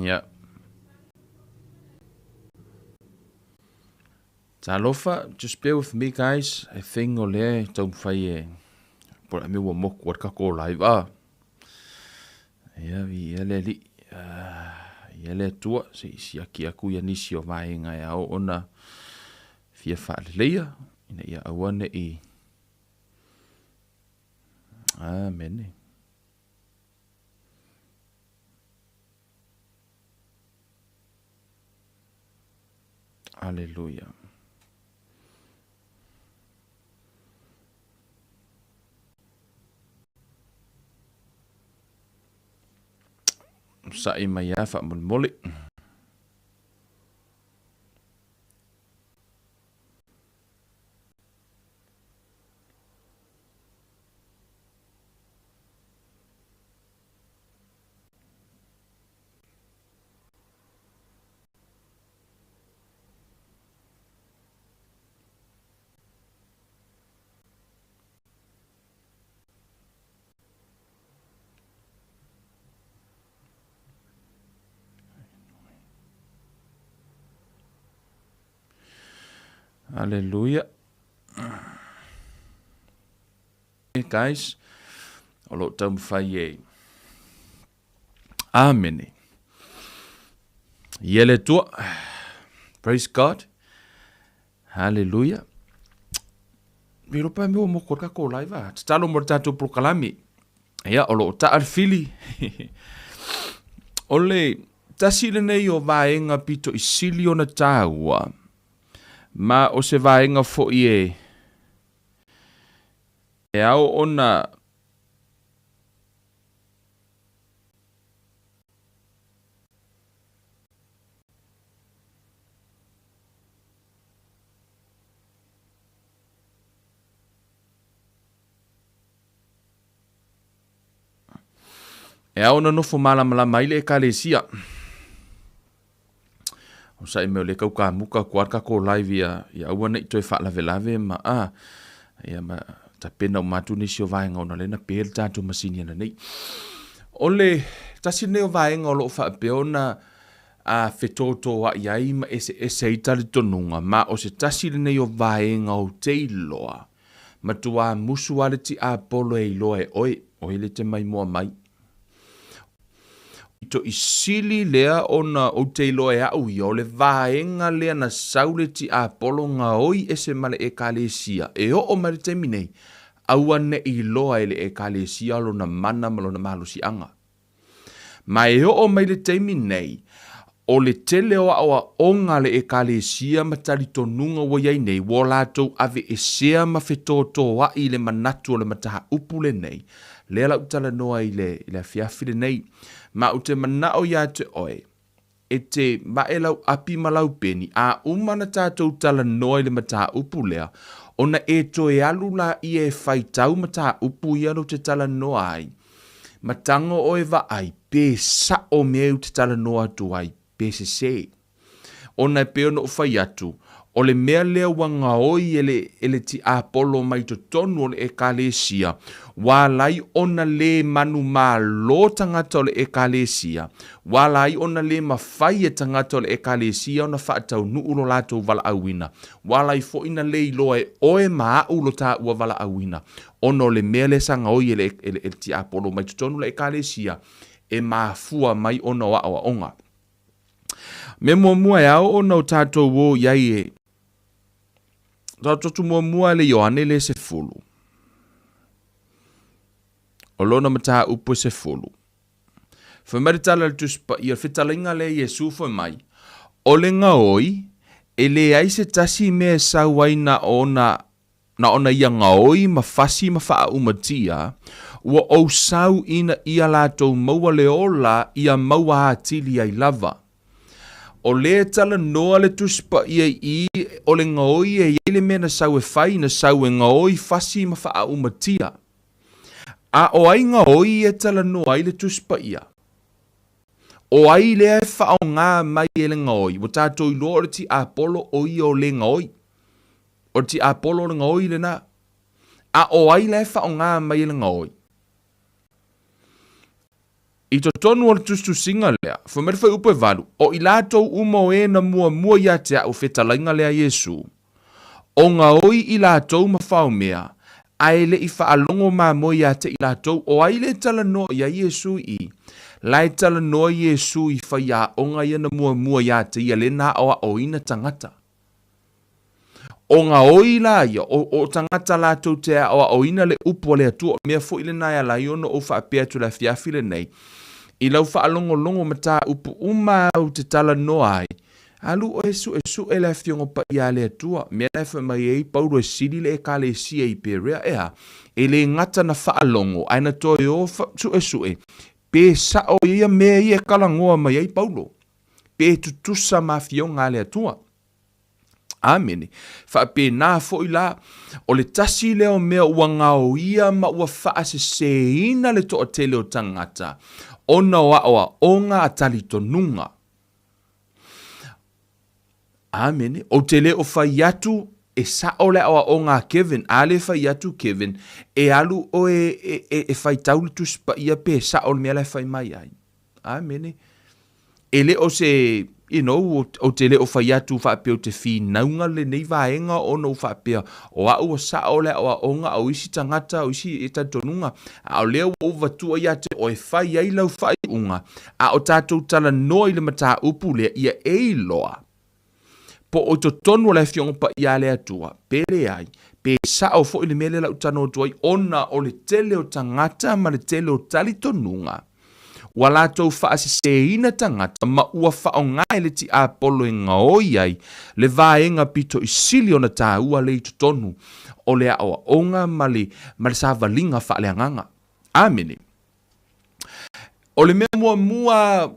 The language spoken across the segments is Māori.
Yeah. Talofa, just bear with me, guys. I think ole don't fai por me wo mok wat ka ko live Ya vi ele li. Ele tua si aki aku ya nisi o vai nga ya ona fia fa leia ina ia awane I. Amen. Hallelujah. Sa ima ya fa mulmuli. Hallelujah. Hey guys, olo tam fai Amen. Yele tua. Praise God. Hallelujah. Miro pa meu mo ko ka ko live talo mo tatu proklami. Ya olo ta alfili. Ole Tasi le nei o vaenga pito I sili o na tāua. Ma o se vaenga fo I e au ona e au na nofo malama I le ekalesia. O sa ime o le kauka muka kuarka ko live ia uana I toi whaalave ma ia ma ta pena o matu nisi o vaenga o na lena pēr tātu masini ana nei. Ole Tasi nei o vaenga o loo whaapeona whetoto wa iai ma ese itali tonunga ma o se Tasi nei o vaenga o te iloa. Ma tua musu ale ti apolo e iloa e oe le te mai mua mai. To I sili lea ona o te iloa e au I o le vaenga lea na saule ti apolo nga oi ese male e kalesia. E o male te minei, awane iloa ele e kalesia lo na mana malo na malusi anga. Ma e o mai le te minei, o le tele o awa onga le e kalesia matali tonunga wa iai nei, wo lato ave e sea mafetoto wa I le manatu o le mataha upule nei. Lea la utala noa I le fiafile nei. Ma o te manao ia te oe, e te maelau api malau peni, a umana tātou tala noa I le mataa upu lea, ona e toe alu la I e whaitau mataa upu ia no te tala noa ai. Matango oe va ai, pe sa o meu te tala noa tu ai, pe se. Ona e peo no whai atu, o le mea lea wanga oi ele ti apolo mai to tonu o le e kalesia, walai ona le manu ma lo tangata o le e kalesia, walai ona le mawhai e tangata o le e kalesia ona whaatau nuu lo lato vala awina, walai fo ina le iloa e oe maa ulo ta ua vala awina, ono le mea le sanga oi ele ti apolo mai to tonu le e kalesia, e mafua mai ona wa awa onga. Me mua e au ona o tātou wo iai e, tātou mua le Ioane le se fulu. O lona mata upo se fulu. Whamaritala le tuspa ia whitalinga le Yesu fo mai. O le ngaoi, e le ai se Tasi me sauai na ona ia ngaoi ma fasi ma faa umatia, ua o sau ina ia latou maua le ola ia maua atili ai lava. O le tala noa le tuspa ia I o le ngaoi e iele mena sau e whai na sau e ngaoi fasi ma faa umatia. A o ai ngaoi e tala noa I le tuspa ia. O ai le e whao ngā mai e le ngaoi. Wa tātou I loa o ti apolo o I o le ngaoi. O ti apolo o le ngaoi le na. A o ai le e whao ngā mai e le ngaoi. I to tonu o le tustu singa lea, whamere whai upo e walu, o I lātou umo e na mua ia te au whetalainga lea Yesu. O ngā oi I lātou mawhau mea, aile I whaalongo mā mo ia te I lātou, o aile tala no ia Yesu I. Lai tala no Yesu I whai a onga ia na mua ia te ia le nā oa o ina tangata. O ngā oi la ia, o tangata lātou te a oa o ina le upo le atua, mea fo ile nai ala iono o whaapea tu la fiafile nei. I lau whaalongo mata upu umau te tala no ai. Alu o esu e la fiongo pa ia le atua, mea lai wha mai ei pauro e sili le e ka le sia I perea ea. E le ngata na whaalongo, aina toi o esu e. Pe sa o ia mea I e kalangoa mai ei paulo. Pe tutusa ma fionga le atua. Amene. Whaape nā fo I la, o le tasi leo mea ua ngao ia ma ua whaase seina le toa tele o tangata. Ona oa onga a tali tonunga. Amene. O tele o whai atu, e sa o le awa onga Kevin, ale whai atu Kevin, e alu o e whai taulutu spa ia pe sa o le mea le whai mai ai. Amene. Ele o se... o te le o whai atu whaapea o te whi naunga le nei vaenga o no whaapea o au a sa o le o a onga o isi tangata o isi e tatonunga a o leo o vatua ia te o e whai ai lau whai unga a o tātou tala noi le mata upu lea ia e iloa po o to tonu le fionga pa ia le atua pere ai pe sa o fo ile mele lau tano tuai ona o le tele o tangata ma le tele o tali tonunga wala tau whaase seina tangata ma ua whaongai le ti apolo e ngaoi ai le vaenga pito I sili o na tā ua le I tonu o le awa onga ma le sa valinga whaaleanganga. Amene. O le mea mua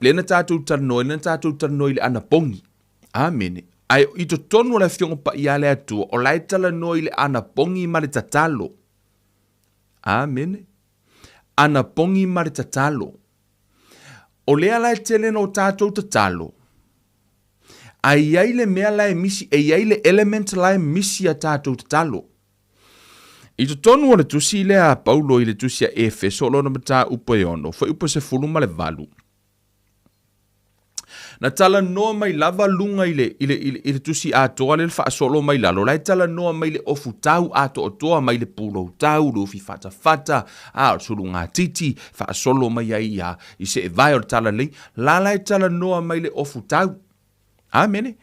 le na tātou taranoi le anapongi. Amene. Ai I to tonu le fiongo pa ia le atua o lai taranoi le anapongi ma le tatalo. Amene. Ana pongi mare tatalo. O lea lai tele no tātou tatalo. Ai ai le mea lai misi, ai ai le element lai misi a tātou tatalo. I to tonu o le tusi lea Paulo I le tusi a Efeso lo na mata upo e ono. Fai upo se fuluma le valu. Na tala noa mai lava lunga I le tusi a toa le wha solo mai lalo. Lai tala noa mai le ofu tau a to toa mai le pulo tau, lufi fata, a sulu ngā titi, wha solo mai ai I se e vai o tala lei. La lai tala noa mai le ofu tau. Amene.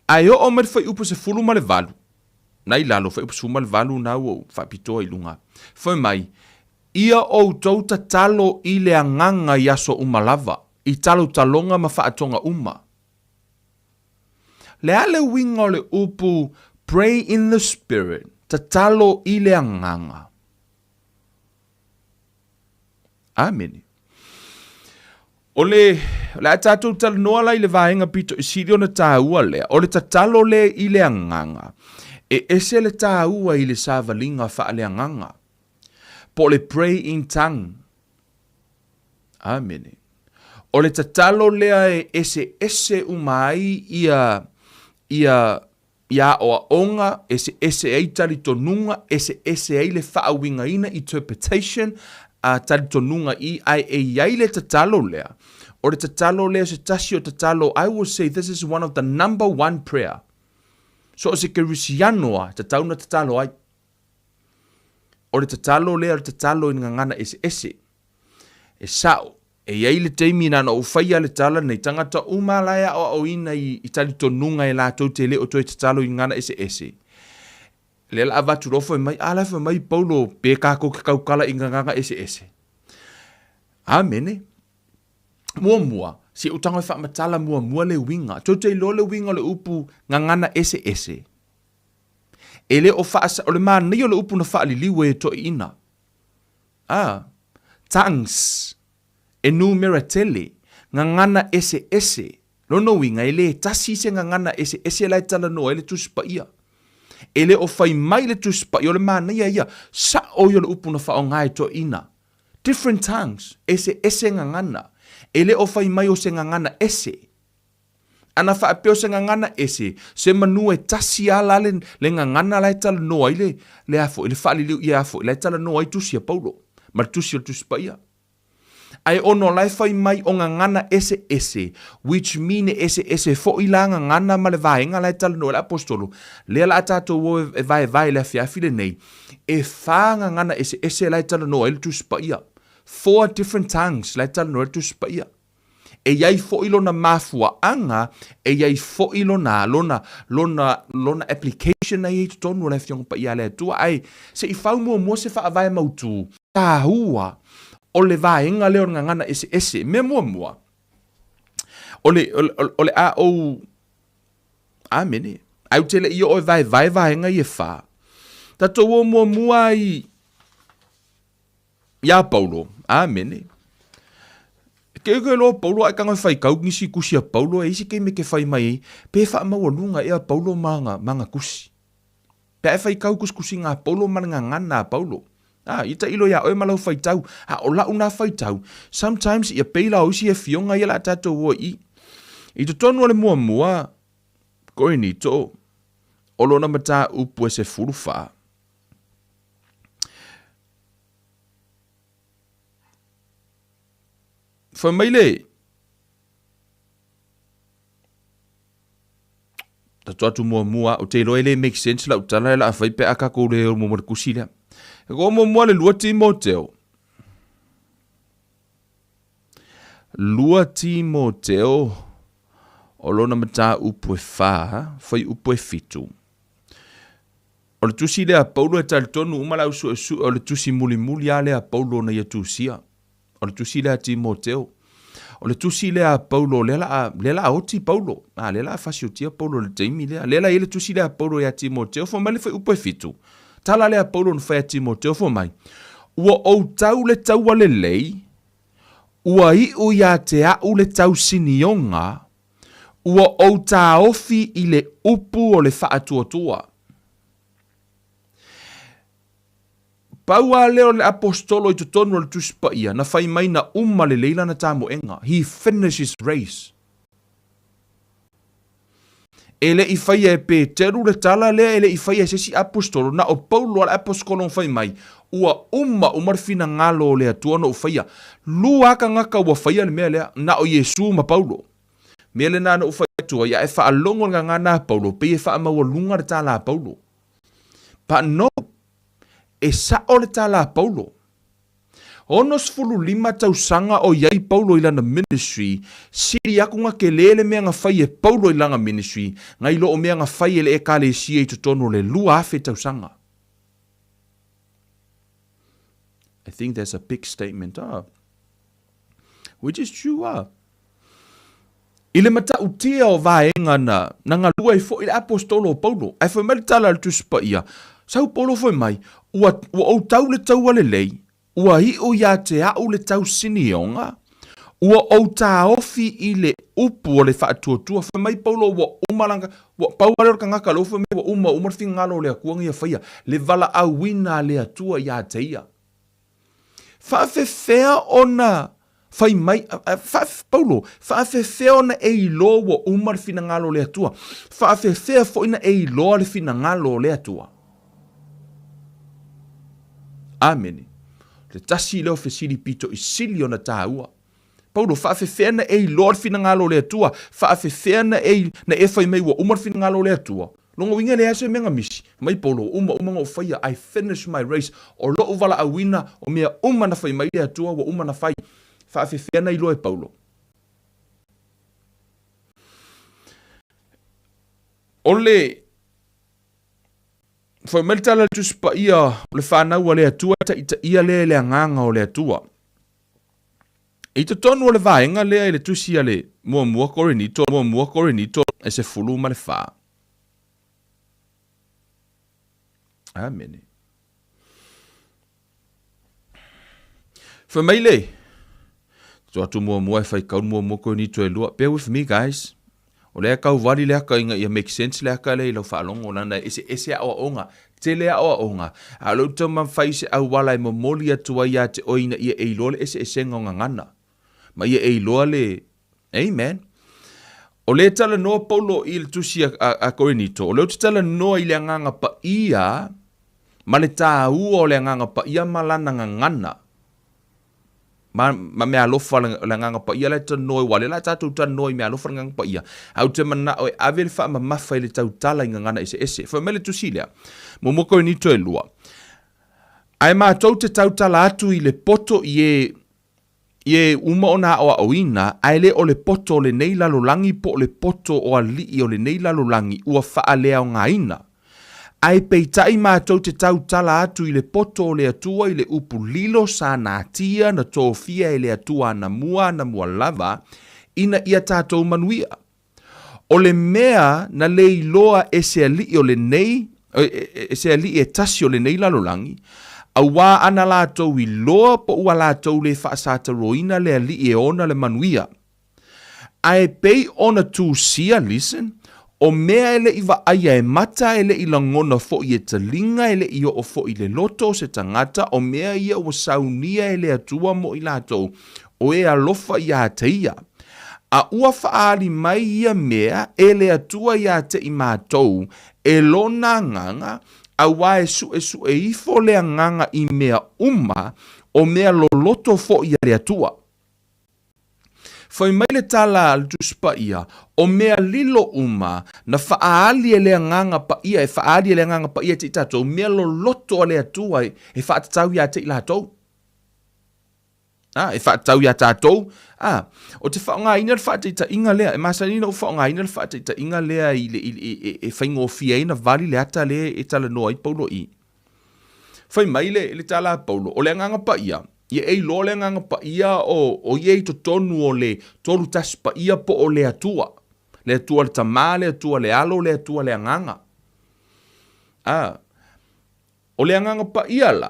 Ai o mai fai upo se fulu ma le valu. Nai lalo fai upo se fulu ma le valu na o wha pitoa I lunga. Fai mai, ia o tau tatalo I le anganga yaso umalava. I talo talonga ma whaatonga uma. Le ale winga o le upu pray in the spirit. Ta talo I le anganga. Amen. O le atatou tala noa lai le vaenga pito I siri ona tāua lea. O le tatalo le I le anganga. E ese le tāua I le savalinga wha le anganga. Po le pray in tongue. Amen. O le tatalo lea e ese umai ia o onga, ese ei tali tonunga, ese ei le whaawinga ina interpretation, tali tonunga I ai e iai le tatalo lea. O le tatalo lea se tasi o tatalo, I will say this is one of the number one prayer. So o se kerisianoa, tatauna tatalo ai. O le tatalo lea, le tatalo in ngangana ese. E sao. E iai le teimi nana o whaia le tala nei tangata umalaya o ina I tali tonunga e lātou te le o toi tatalo I ngana ese. Le la avatu rofo e mai, ala fa mai Paulo pe kako ke kaukala I nganga ese. Amene. Mua. Si utanga wha matala mua le winga. Tau te lo le winga le upu ngangana ese. E le o whaasa, o le maa nei o le upu na wha li liwe e to ina. Tongues. E numera tele, ngangana ese. Lono winga, ele tasi se ngangana ese lai tala no, ele tuspa ia. Ele o fai mai le tuspa, yo le mana ia, sa o yo le upu na whao ngai to ina. Different tongues, ese ngangana. Ele o fai mai o se ngangana ese. Ana wha apeo se ngangana ese, se manu e tasi ala le ngangana lai tala no, ele afo, ele wha li liu ia afo, lai tala no ai tusi a Paulo, mar tusi o tuspa ia. Ai ono lai fai mai o ngana ese, which mean ese fo ilanga ngana ma le vaenga lai tala no le apostolo. Le la atato wo e vai le fiafi le nei. E whanga ngana ese lai tala no el tu spaia. 4 different tongues lai tala no el tu spaia. E iai fo ilona mafua anga, e iai fo ilona lona application na i tonu le fiong pa ia le tua ai se I fau mo se fa vai mautu. Ta hua o le vaenga leo ngana ese me mua. Ole a o amene. Au tele I o vai vaenga I fa. Tato o mua I ya Paulo. Amene. Ke lo Paulo ai kanga fai kau ngisi kusia Paulo e isi ke me ke fai mai pe fa mawalunga e Paulo manga kusi. Pe fai kau kusi nga Paulo manga ngana Paulo. Ita ilo ya o malau fai tau. O la una fai tau. Sometimes ia peila o si e fionga ia la tato o I. I to tonu ale mua. Koe ni to. O lona mata upu e se furufa. Fa maile. Tato atu mua. O te ilo ele make sense la utala la fai pe aka ko le o mo kusi le. Ko mo le lua Timoteo. Lua Timoteo. O lona mata upu e fa, fai upu e fitu. O le tusi lea Paulo e talitonu umala usu o le tusi muli a lea Paulo na ia tusia. O le tusi lea Timoteo. O le tusi lea Paulo, lela oti Paulo. Lela fasiotia Paulo le teimi lea. Lela ele tusi lea Paulo ia Timoteo, fo mai le fai upu e fitu. Tala lea Paulo na fai Timoteo fo mai. Ua ou tau le tau ale lei, ua iu ia te au le tau sinionga, ua ou ta ofi I le upu o le whaatuatua. Paua leo le apostolo I tutonu le tuspaia, na fai mai na le leila na tamu enga. He finishes race. Ele I fai e Peteru le tala lea, ele I fai e sesi apostolo, na o Paulo al apostolo fai mai, ua umarfina ngalo lea tuana o faia. Lua ka ngaka ua faia le mea lea, na o Yesu ma Paulo. Mea le nana o fai tua, ia e faa longo nga ngana Paulo, pe e faa maua lunga le tala Paulo. Pa no, e sa o le tala Paulo. Onos fulu 5 tausanga o iai Paulo I lana ministry, siri aku nga ke lele mea nga fai e Paulo I langa ministry, nga ilo o mea nga fai ele e kale si e tutono le lua afe tausanga. I think that's a big statement, which is true, Ile mata utia o vaenga na nga lua I fo ile apostolo Paulo, ai fo mai tala le tuspa ia, sau Paulo fo mai, ua o tau le tau ale lei, ua hi o ia te au le tau sinionga, ua o ta ofi I le upu o le whaatuatua, fa mai Paulo ua umalanga, ua pauale ka ngaka lo fa mai ua umarfinga ngalo le akuanga ia faya, le vala awina le atua ia te ia. Fa fe fea ona, fai mai, Paulo, fa fe fea ona e iloa ua umarfinga ngalo le atua, fa fe fea fo ina e iloa le fina ngalo le atua. Amen. Le tasi leo fe sili pito I sili ona taua. Paulo whaafewhea na e lor fina ngalo le atua. Whaafewhea na e fai mei wa umar fina ngalo le atua. Longo winga le ase menga misi. Mai Paulo, uma whaia, I finish my race. O lo uvala a wina, o mea na fai mai le atua, wa na fai. Whaafewhea na ilo e Paulo. Ole, fai meltala tuspa ia le whanau le atua, ita ia le anganga o le atua. I te tonu o le vaenga lea I le tusi a le mua korenito e se fulu ma le wha. Amen. Fa mai le. So atu mua e fai kau mua korenito e lua. Bear with me guys. O lea kau wari lea ka inga ia make sense lea ka le I lau whaalongo lana ese awa onga. Te lea awa onga. A lau tau man fai se au wala I mamoli atua ia te oina ia e ilole ese ngonga ngana. Ma ia e iloa le, amen. O le tala noa Paulo I le tusi a Korinito, o le tala noa I le anganga pa ia, ma le tā ua o le anganga pa ia malana ngana. ma me alofa la nganga pa ia le tanoi wale la tatu tanoi me alofa nganga pa ia au te mana o ave le fa ma mafa le tau tala ngana ese fa mele tu silia mo moko ni to elua ai ma tau te tau tala atu i le poto ye uma ona o oina ai le o le poto le nei lalolangi po le poto o ali o le nei lalolangi ua fa alea o ngaina ai peitai mātou te tau tala atu i le poto o le atua i le upu lilo sa nātia na tōwhia i le atua na mua lava ina ia tātou manuia. O le mea na le iloa e se ali o le nei, e se ali e tasi o le nei lalolangi, a wā ana lātou i loa po ua lātou le whaasata roina le ali e ona le manuia. Ai pei ona tū sia listen, o mea ele i aia e mata ele i langona fo i e talinga ele i o fo i le loto se tangata o mea ia o saunia ele atua mo i lato o e alofa i a teia. A ua faali mai ia mea ele atua i a te i mātou e lona nganga a wae su e ifo le nganga i mea o mea lo loto fo i a le atua. Fai mai le tala al tuspa ia, o mea lilo na faaali e lea nganga pa ia, e faaali e lea nganga pa ia te tatou, mea lo loto a lea tua e whaatatau ia te ilatou. E whaatatau ia tatou. O te whaonga ina le whaatita inga lea, e masanina o whaonga ina le whaatita inga lea e whaingo fia ina vali le ata lea e tala noa i paulo i. Fai mai le tala paulo, o lea nganga pa ia, ye ei lo le nganga pa ia o ye to tonu o le tolu tas pa ia po o le atua le tama le atua le alo le atua le nganga o le nganga pa ia la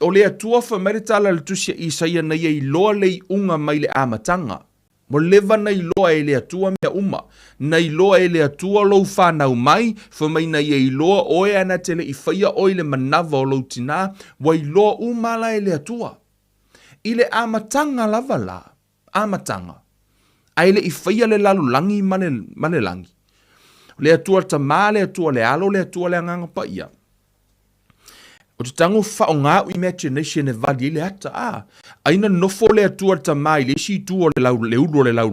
o le atua fa meritala le tusia isaia na ye lo le unga mai le amatanga mo leva na iloa e le atua mea na iloa e le atua lou whanau mai, fa mai na ye iloa oe ana te le iwhaia oi le manava o lou tina, wa iloa umala e le atua. I le amatanga lava la, amatanga. Ai le iwhaia le lalulangi male langi. Le atua tama, le atua le alo, le atua le anganga pa ia. O te tango whaonga imagination e vali le ata, aina nofo le atua tamai le si tu o le ulo le lau.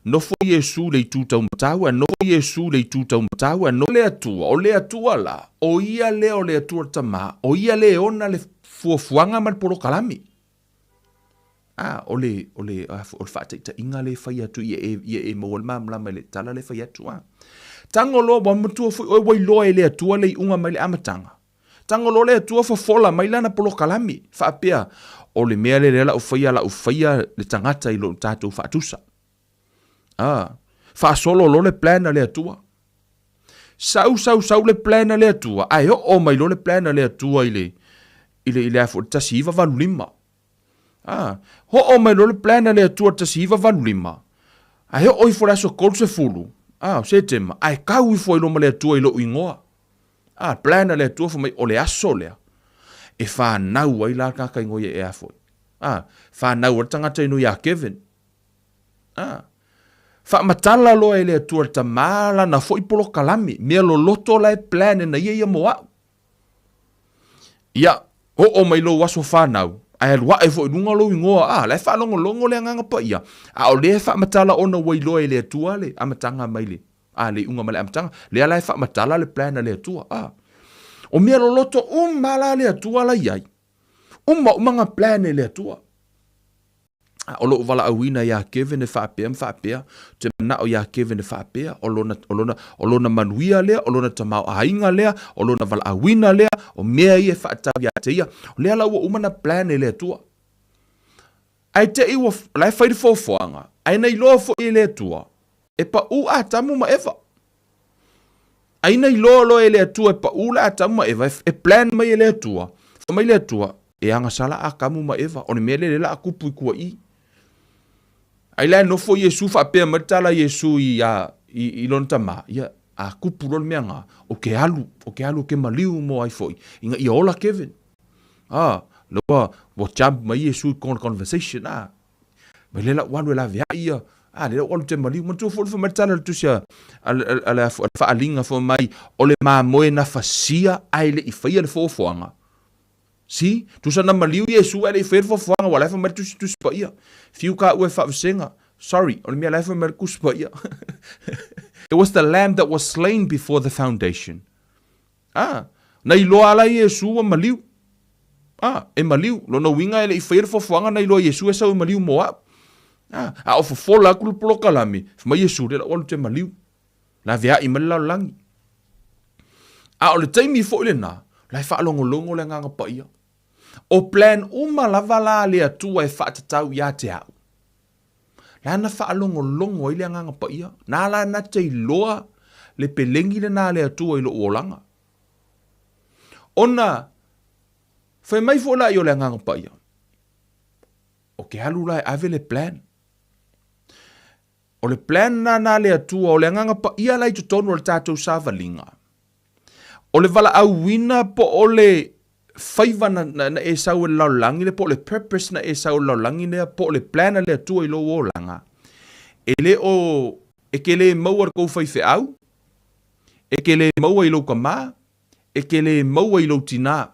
Nofo Yesu le tūtau matau, nofo Yesu le tūtau matau, no le atua la, o ia le o le atua tama, o ia le ona le fuafuanga mal poro kalami. O le whaataita inga le whai atu ia e mo le mamlama le tala le whai atu. Tango lo wa matua fui oi wai loa e le atua le unga mai le amatanga. Tango lo le atua fola mai lana poro kalami, whaapea, o le mea le la ufaya le tangata i lo tātou whaatusa. Fa solo lo le plana le atua. Sau le plana le atua. Ai o mai lo le plana le atua ile afo Tasi iwa valulima. O mai lo le plana le atua Tasi iwa valulima. Ai o i fora so kolse fulu. Se tema. Ai kau i fo ilo ma le atua ilo ingoa. Plana le atua fo mai o le aso lea. E fa nau ai la kaka ingoa e afo. Fa nau o tangata ino ya Kevin. Fa matala lo ele atua tamala na foi polo kalami me lo loto la plan na ia moa ia o mai lo waso fa nau ai wa e foi lunga lo ingoa la fa longo le nganga pa ia o le fa matala ona wai lo ele atua le amatanga mai le le unga mai amatanga le la fa matala le plan le atua o me lo loto mala le atua la ia manga plan le atua o lo wala awina ya Kevin e whaapea, te mana o ya Kevin e whaapea, o lona manuia lea, o lona tamau ainga lea, o lona wala awina lea, o mea i e whaatau ya te ia, o lea lau umana plan e lea tua. Ai te iwa, lai whairi fōwhoanga, ai nei loa fo i lea tua, e pa u a tamu ma ewa. Ai nei loa e lea tua, e pa u la a tamu ma ewa, e plan mai e lea tua, fa mai lea tua, e anga sala a kamu ma ewa, o ne mea le la a kupu i kua i. Ai lai no fo Yesu fa pe matala Yesu i lon tama ia a kupu lon meanga o ke alu ke maliu mo ai foi inga i ola Kevin lo wo jump mai Yesu conversation mai le la wanu la via ia le o te maliu mo tu fo matala tu sia ala fa alinga fo mai o le ma mo na fasia ai le i faia le fo foanga Si, tusa na maliu Yesu ele fer fo fanga wala fa mer tusi pa ia. Fiu ka ue fa senga. Sorry, on me life mer kus pa ia. It was the lamb that was slain before the foundation. Na iloa ala Yesu wa maliu. E maliu, lo no winga ele fer fo fanga na iloa Yesu e sa maliu moa. O fo fola kul ploka lami. Ma Yesu de la o te maliu. Na via I mala langi. O le taimi fo ile na, lai fa longo le nganga pa ia. O plan uma lava la le atua e fa tatau ia te au. La na fa longo ile nganga pa ia. Na la na te iloa le pelengi le na le atua ilo olanga. Ona, fai mai fo la io le nganga pa ia. O ke halu lai ave le plan. O le plan na le atua o le nganga pa ia lai tutonu o le tātou sāwalinga. O le vala auina po o le faiva na e sau e laulangi le po le purpose na e sau laulangi le po le plan le atua I lo o langa. E le o, e ke le maua kou fai au, e ke le maua I lo kama, e ke le maua I lo tina,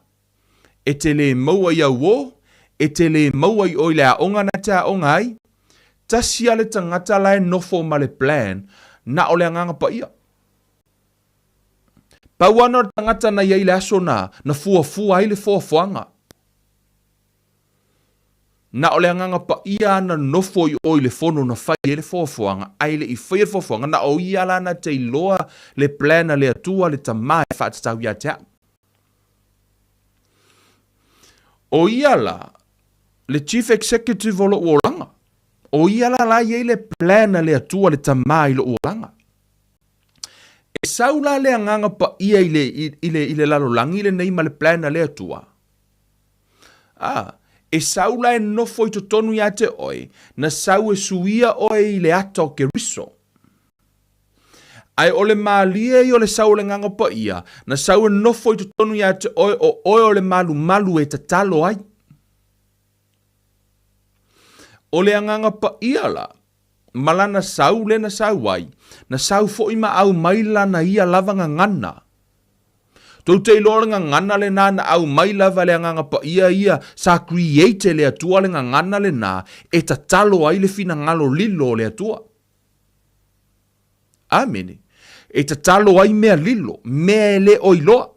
e te le maua I au o, e te le maua I o le aonga na te aonga ai, Tasi ale tangata lai nofo ma le plan na o le anganga pa ia. Pauana o tangata na iai le aso na fua ai le fuafuanga. Na o le anganga pa ia na nofo I o le fono na fai le fuafuanga, ai le I fai le fuafuanga, na o ia la na te iloa le plan le atua le tamai whaatatau ia te au. O ia la, le chief executive o lo uolanga. O ia la iei le plan le atua le tamai lo uolanga. E saula le anganga pa ia ile lalolangi le neima le plan le atua. E saula e nofo I totonu ia te oi, na sau e suia oi I le ato ke riso. Ai ole malia I ole sau le nganga pa ia, na sau e nofo I totonu ia te oi o le malu e tatalo ai. O le anganga pa ia la, malana sau le na sau ai, na sau fo ima au maila na ia lavanga ngana. Tau te iloa ngana le na au maila va le anganga pa ia sa create le atua le ngana le na e tatalo ai le fina ngalo lilo le atua. Amene. E tatalo ai mea lilo, mea le o iloa.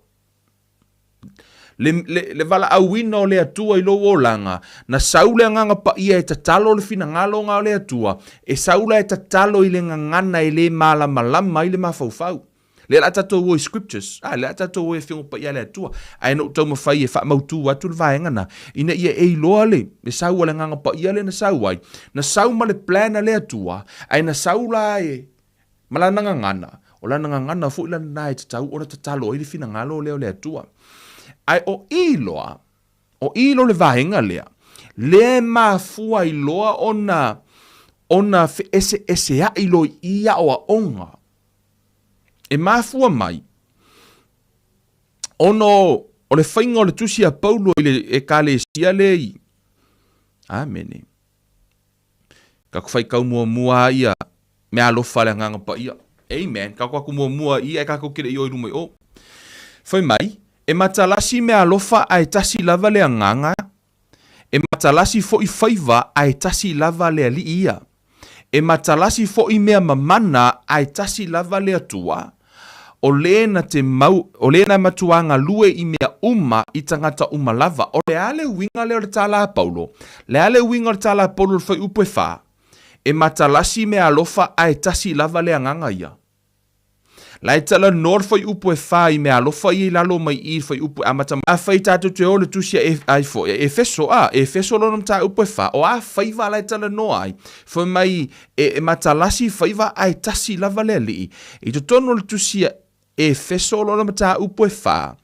Le vala auina o le atua I lo olanga, na saule nganga pa ia e tatalo le fina ngalo ngā le atua, e saula e tatalo I le ngangana I le malama I le mafaufau. Le la tatou o scriptures, le la tatou o e whingo pa ia le atua, ai no tau mawhai e wha mautu atu le vaengana, ina ia e iloa le saua le nganga pa ia le na sauai, na sauma le plana le atua, ai na saula e malana ngangana, o lana ngangana fu ila na e tatau o na tatalo I le fina ngalo le atua. Ai o ilo le vahenga lea, le mafua iloa ona ese a ilo ia o a onga. E mafua mai, o le whainga o le tusi a Paulo e ka le sia le I. Amene. Ka kuwhai kau mua ia, me alofa le nganga pa ia. Amen. Ka kua mua ia e ka kukire I oiru mai o. Whai mai, e matalasi me alofa a e tasi lava le nganga, e matalasi fo I whaiva a e tasi lava le ali ia. E matalasi fo I mea mamana a e tasi lava le atua, o lena matuanga lue I mea I tangata lava. O le ale winga le tala Paulo, le ale winga le tala Paulo le fai upe wha, e matalasi me alofa a e tasi lava le nganga ia. La e tala nor fai upu e whai me alofa I lalo mai I fai upu amata. A whai tātou te ole tusia ai fo. E feso lo nam tā upu e wha. O a whaiva la e tala no ai. Fai mai e matalasi whaiva ai tasi lava le li. I to tono le tusia e feso lo nam tā upu e wha.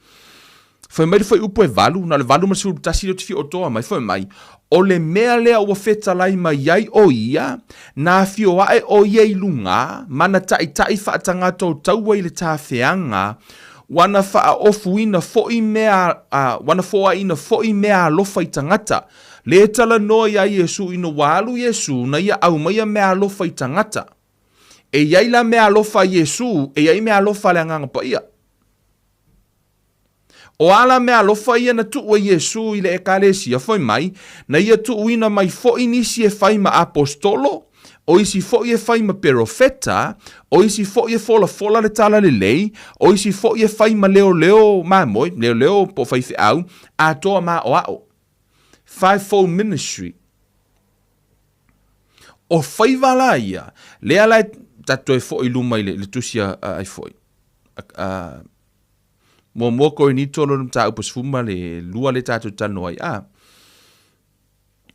Fai mai fai upu e valu. Na le valu masu tasi lo tifi o toa mai. Fai mai. O le mea lea ua whetalai mai iai o ia, na fio ae o ia I lunga, mana tai whaatanga tau taua I le tāwheanga, wana wha ofuina foi mea, wana foa ina foi mea alofa I tangata. Le tala noa ia Yesu ina walu Yesu, na ia au maia mea alofa I tangata. E iai la mea alofa Yesu, e iai mea alofa le nganga pa ia. O ala mea alofa ia na tua Yesu i le ekalesia foi mai, na ia tuuina mai fo inisi e fai ma apostolo, o isi fo e fai ma perofeta, o isi fo e fola le tala le lei, o isi fo e fai ma leo ma moi, leo po fai fe au, a toa ma o ao. Fivefold ministry. O fai vala ia, lea lai tato e fo i luma i le tusia ai foi. Mo ko ni tolo ta upos fuma le lua le tato tano ai.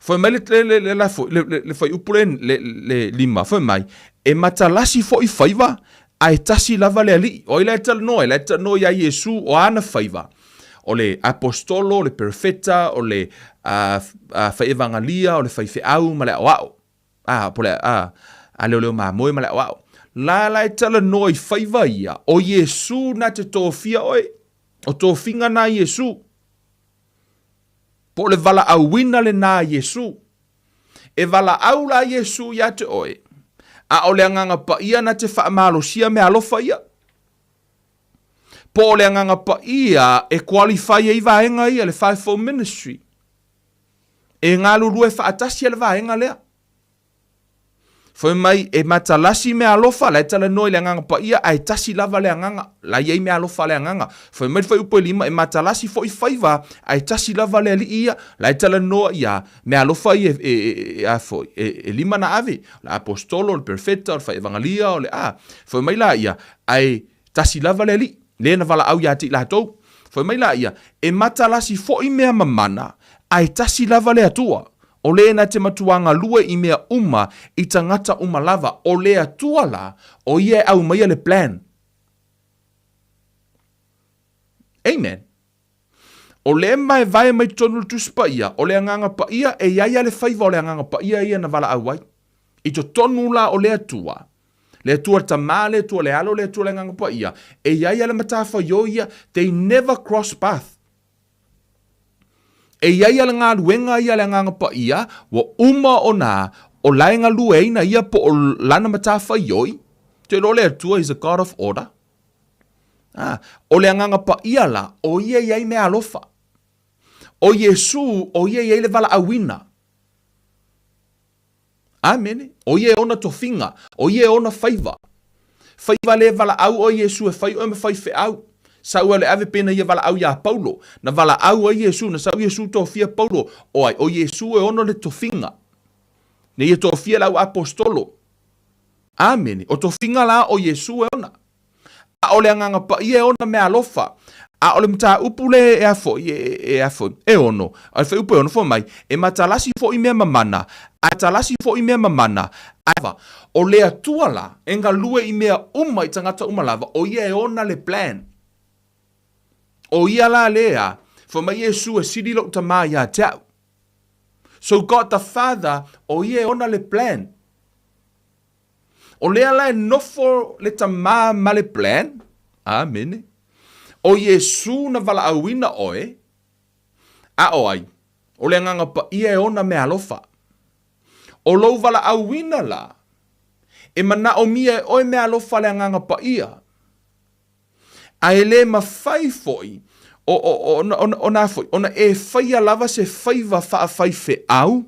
Foi mai le la foi le foi upulen le lima foi mai e matalasi foi faiva ai tasi lava le ali o ile tal no ya Yesu o ana faiva o le apostolo le profeta o le fa evangelia o le fa au ma le wow pole le ma moi ma le wow la tal no i faiva ia o Yesu na te tofia oi o tofinga na Yesu po le vala awina le na Yesu. E vala au la Yesu ya te oe. A o le anganga pa ia na te whaamalosia me alofa ia. Po le anganga pa ia e qualify e vaenga ia le fivefold ministry. E ngā lulu e whaatasi le vaenga lea. Foi mai e matalasi me alofa la tala noi le nganga pa ia ai tasi lava le nganga la ye me alofa le nganga foi mai foi upo lima e matalasi foi faiva ai tasi lava le ia la tala no ia me alofa a foi lima na ave la apostolo le profeta fa evangelia o le foi mai la ia ai tasi lava le na vala au ya ti la to foi mai la ia e matalasi foi me mamana ai tasi lava le atua. O le na te matuanga lua i mea uma i tangata uma lava. O le atua la, o ia au mai le plan. Amen. O le mai vai mai tonu tuspa ia, o le anganga pa ia, e iaia le faiva o le anganga pa ia na vala au wai. I to tonu la o le atua. Le atua tama, le atua le alo, le atua le anganga pa ia. E iaia le matafa yo ia, they never cross path. E iai ala ngā luenga ia le nganga pa ia, wa uma o nā, o laenga lueina ia po o lana matafa ioi, te role atua is a God of order. O le nganga pa ia la, o ia iai me alofa. O Yesu, o ia iai le vala awina. Amen. O ia ona tofinga, o ia ona faiva. Faiva le vala au o Yesu e fai o me fai fe au. Sau le ave pena ia vala au ya Paulo. Na vala au a Yesu, na sau Yesu tofia Paulo. O Yesu e ono le tofinga. Ne ia tofia lau apostolo. Amen. O tofinga la o Yesu e ona. A ole anganga pa ia e ona me alofa. A ole mta upule e afo. E ono. A fe upu e ono fo mai. E matalasi fo i mea mamana. A talasi fo i mea mamana. Ava. O le atua la. Enga lue i mea uma i tangata umalava. O ia e ona le plan. O ia la lea, for mai Yesu e sili lo tama ia tau. So God the Father, o ia ona le plan. O lea la nofo le tama ma le plan. Amen. O Yesu na vala awina oe. A oai. O lea nganga pa ia e ona me alofa. O lo vala awina la. E mana o mia e oe me alofa le nganga pa ia. A ele ma fai foi ona foi ona e fai lava se faiva fa fai fe au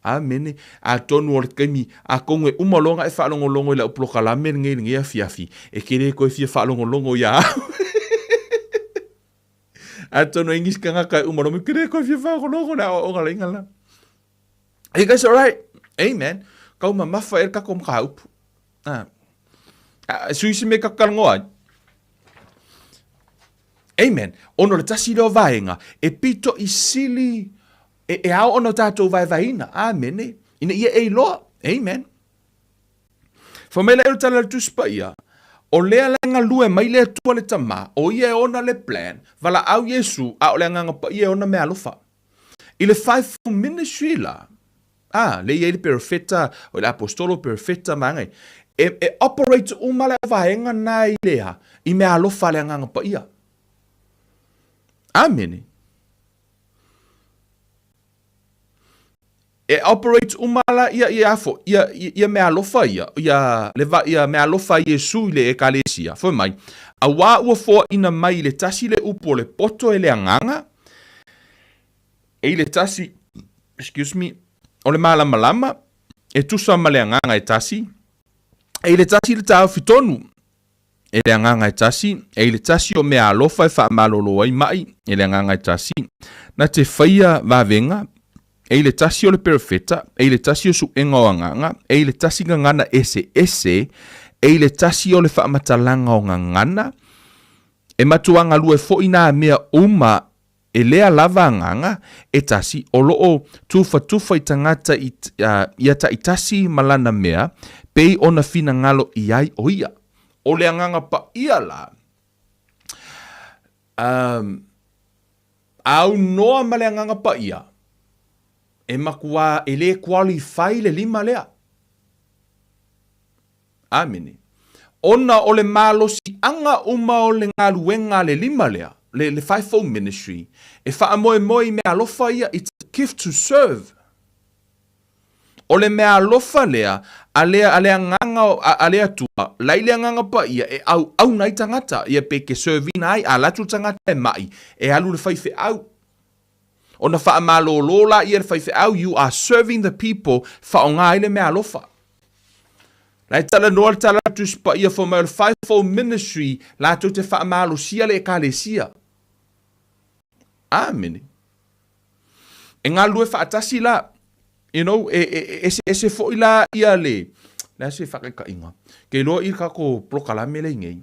amene a tonu o kemi a konge umalonga e fa longo la uploka men ngi fiafi e kere ko fia fa longo ya a tonu ingis kanga ka umalonga kere ko fia fa longo la o ngala hey guys, all right, amen. Kau ma mafa er ka kom ka up suisi me ka kalngoa. Amen. Ono le tasi leo vaenga. E pito i sili. E ao ono tātou vaina. Amen. Ina ia e iloa. Amen. Whamela eo tala le tuspa ia. O lea langa lue mai lea tua le tama. O ia e ona le plan. Vala au Yesu. A o lea nganga pa ia e ona me alofa. I le fivefold ministry la. Le ia le perfeta. O le apostolo perfeta mangai. E operate umale vaenga na i lea. I me alofa lea nganga pa ia. Amen. e operate umala ia afo ia me alofa ia leva ia me alofa Yesu le ekalesia foi mai a wa ua fo ina mai le tasi le upo le poto le anganga e le tasi excuse me o le malama e tusa ma le anganga e tasi e le tasi le tau fitonu e le anganga e tasi e le tasi o me alofa e fa malolo ai mai e le anganga e tasi na te faia vavenga e le tasi o le perfeta, e le tasi o su enga o nganga, e le tasi ngana ese, e le tasi o le whamatalanga o ngana, e matuanga lue fo ina mea uma e lea lava nganga, e tasi o loo tufa i tangata ia ta itasi malana mea, pei ona fina ngalo iai o ia. O le nganga pa ia la, au noa ma le nganga pa ia, e makua e le qualify le lima lea. Amene. Ona o le malo si anga uma o le ngaluenga le lima lea, le fivefold ministry, e wha moe me alofa ia, it's a gift to serve. O le mea alofa lea, alea nganga, alea tua, laile nganga pa ia, e au nai tangata, ia peke servina ai, a latu tangata e mai, e alu le whaife au. Ona wha malolola ia le whaife au, you are serving the people, wha o ngā ile mea alofa. Lai tala noa tala tus pa ia for my fivefold ministry, la to te wha malo sia le ekalesia. Amen. E ngā lue wha atasi la, you know, ese fo ila ia le. La se whakeka inga. Ke loa i kako prokalame le ngei.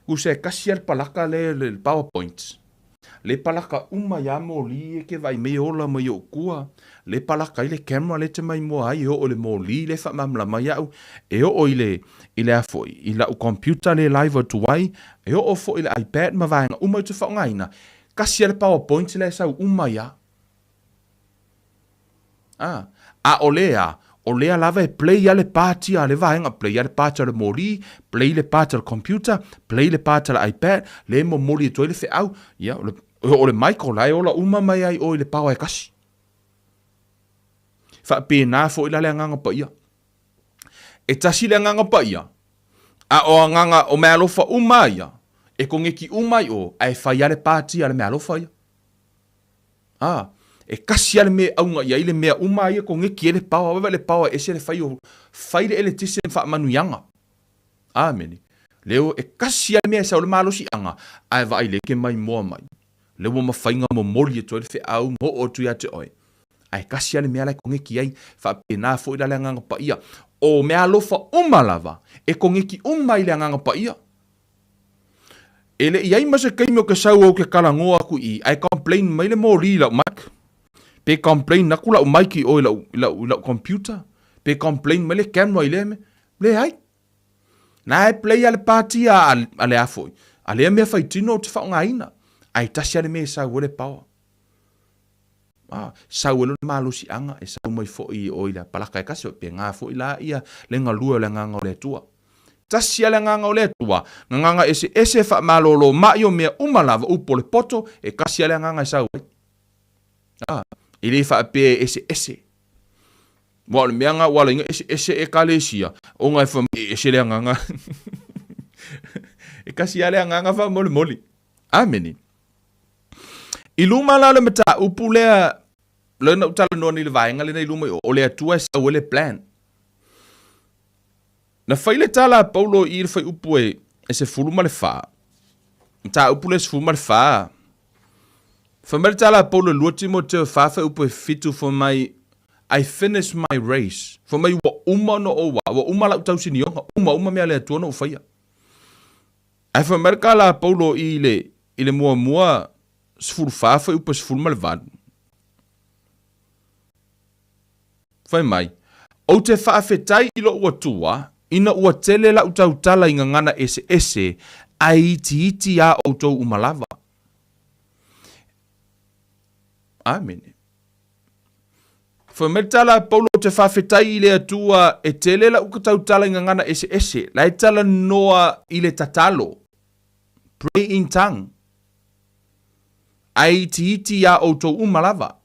Use kasi al palaka le PowerPoint. Le palaka uma ya mo li ke vai me ola mo yo kua. Le palaka ile camera le te mai mo ai o le mo li le fa mamla mai au. E o ile afo ila o computer le live to wai. E o fo ile iPad ma vai uma te fa ngaina. Kasi al PowerPoint le sa uma ya. A olea lava e play ale party ale vaenga play ale party ale mori play le party ale computer play le party ale iPad le mo mori to le fe au ya o le Michael lai ola uma mai ai o le pawa e kasi fa pe na fo ila le nganga pa ia e tasi le nganga pa ia a o nganga o me alofa uma ia e kongeki uma o ai fa ia le party ale me alofa ia e kasi ale me aunga ia ile mea uma ia ko ngeki ele pawa wawa le pawa ese le fai le ele tise wha manuyanga. Amen. Leo e kasi ale mea sa o le malo si anga ai wa ile ke mai moa mai. Leo ma whainga mo mori e toi le whi au mo o tu ia te oi. Ai kasi ale mea lai ko ngeki ai wha pena fo ila le nganga pa ia. O mea lofa uma lava e ko ngeki uma ile nganga pa ia. Ele iai masa kaimi o ke sau au ke kalangoa ku i ai complain mai le mori lau mak. Pe complain na kula o maiki o ila computer. Pe complain me le camera ile me. Le hai. Na e play ale party ale afoi. Ale me fai tino te fa ngaina. Ai tasi ale me sa wole power. Sa wole malu si anga e sa mai fo i o ila palaka e kasi pe nga fo ila ia le ngalua le nganga o le tua. Tasi ale nganga o le tua. Nganga ese fa malolo ma yo me umalava upo le poto e kasi ale nganga e sa wole. Ile fa pe ese. Wala mianga wala inga ese e kalesia. O ngai fa ese le nganga. E kasi ale nganga fa moli. Amen. Iluma la le mata upulea le na utala no ni le vainga le na iluma o le atua sa wele plan. Na faile tala Paulo ir fa upue ese fuluma le fa. Ta upule se fuluma le fa. Famertala Paulo lua Timoteo fafa upo fitu for my I finished my race. For my wa uma no o wa uma la tau sini uma me ale tuano faia. Ai famerkala Paulo ile mua sfur fafa upo sfur malvad. Fai mai. O te faafetai ilo ua tua ina ua tele la utau tala inga ngana ese ai iti ya auto umalava. Amen. Famertala Paulo te whawhetai ile atua e tele la ukatau tala inga ngana ese. Lai tala noa ile tatalo. Pray in tongue. Ai iti ya auto umalava.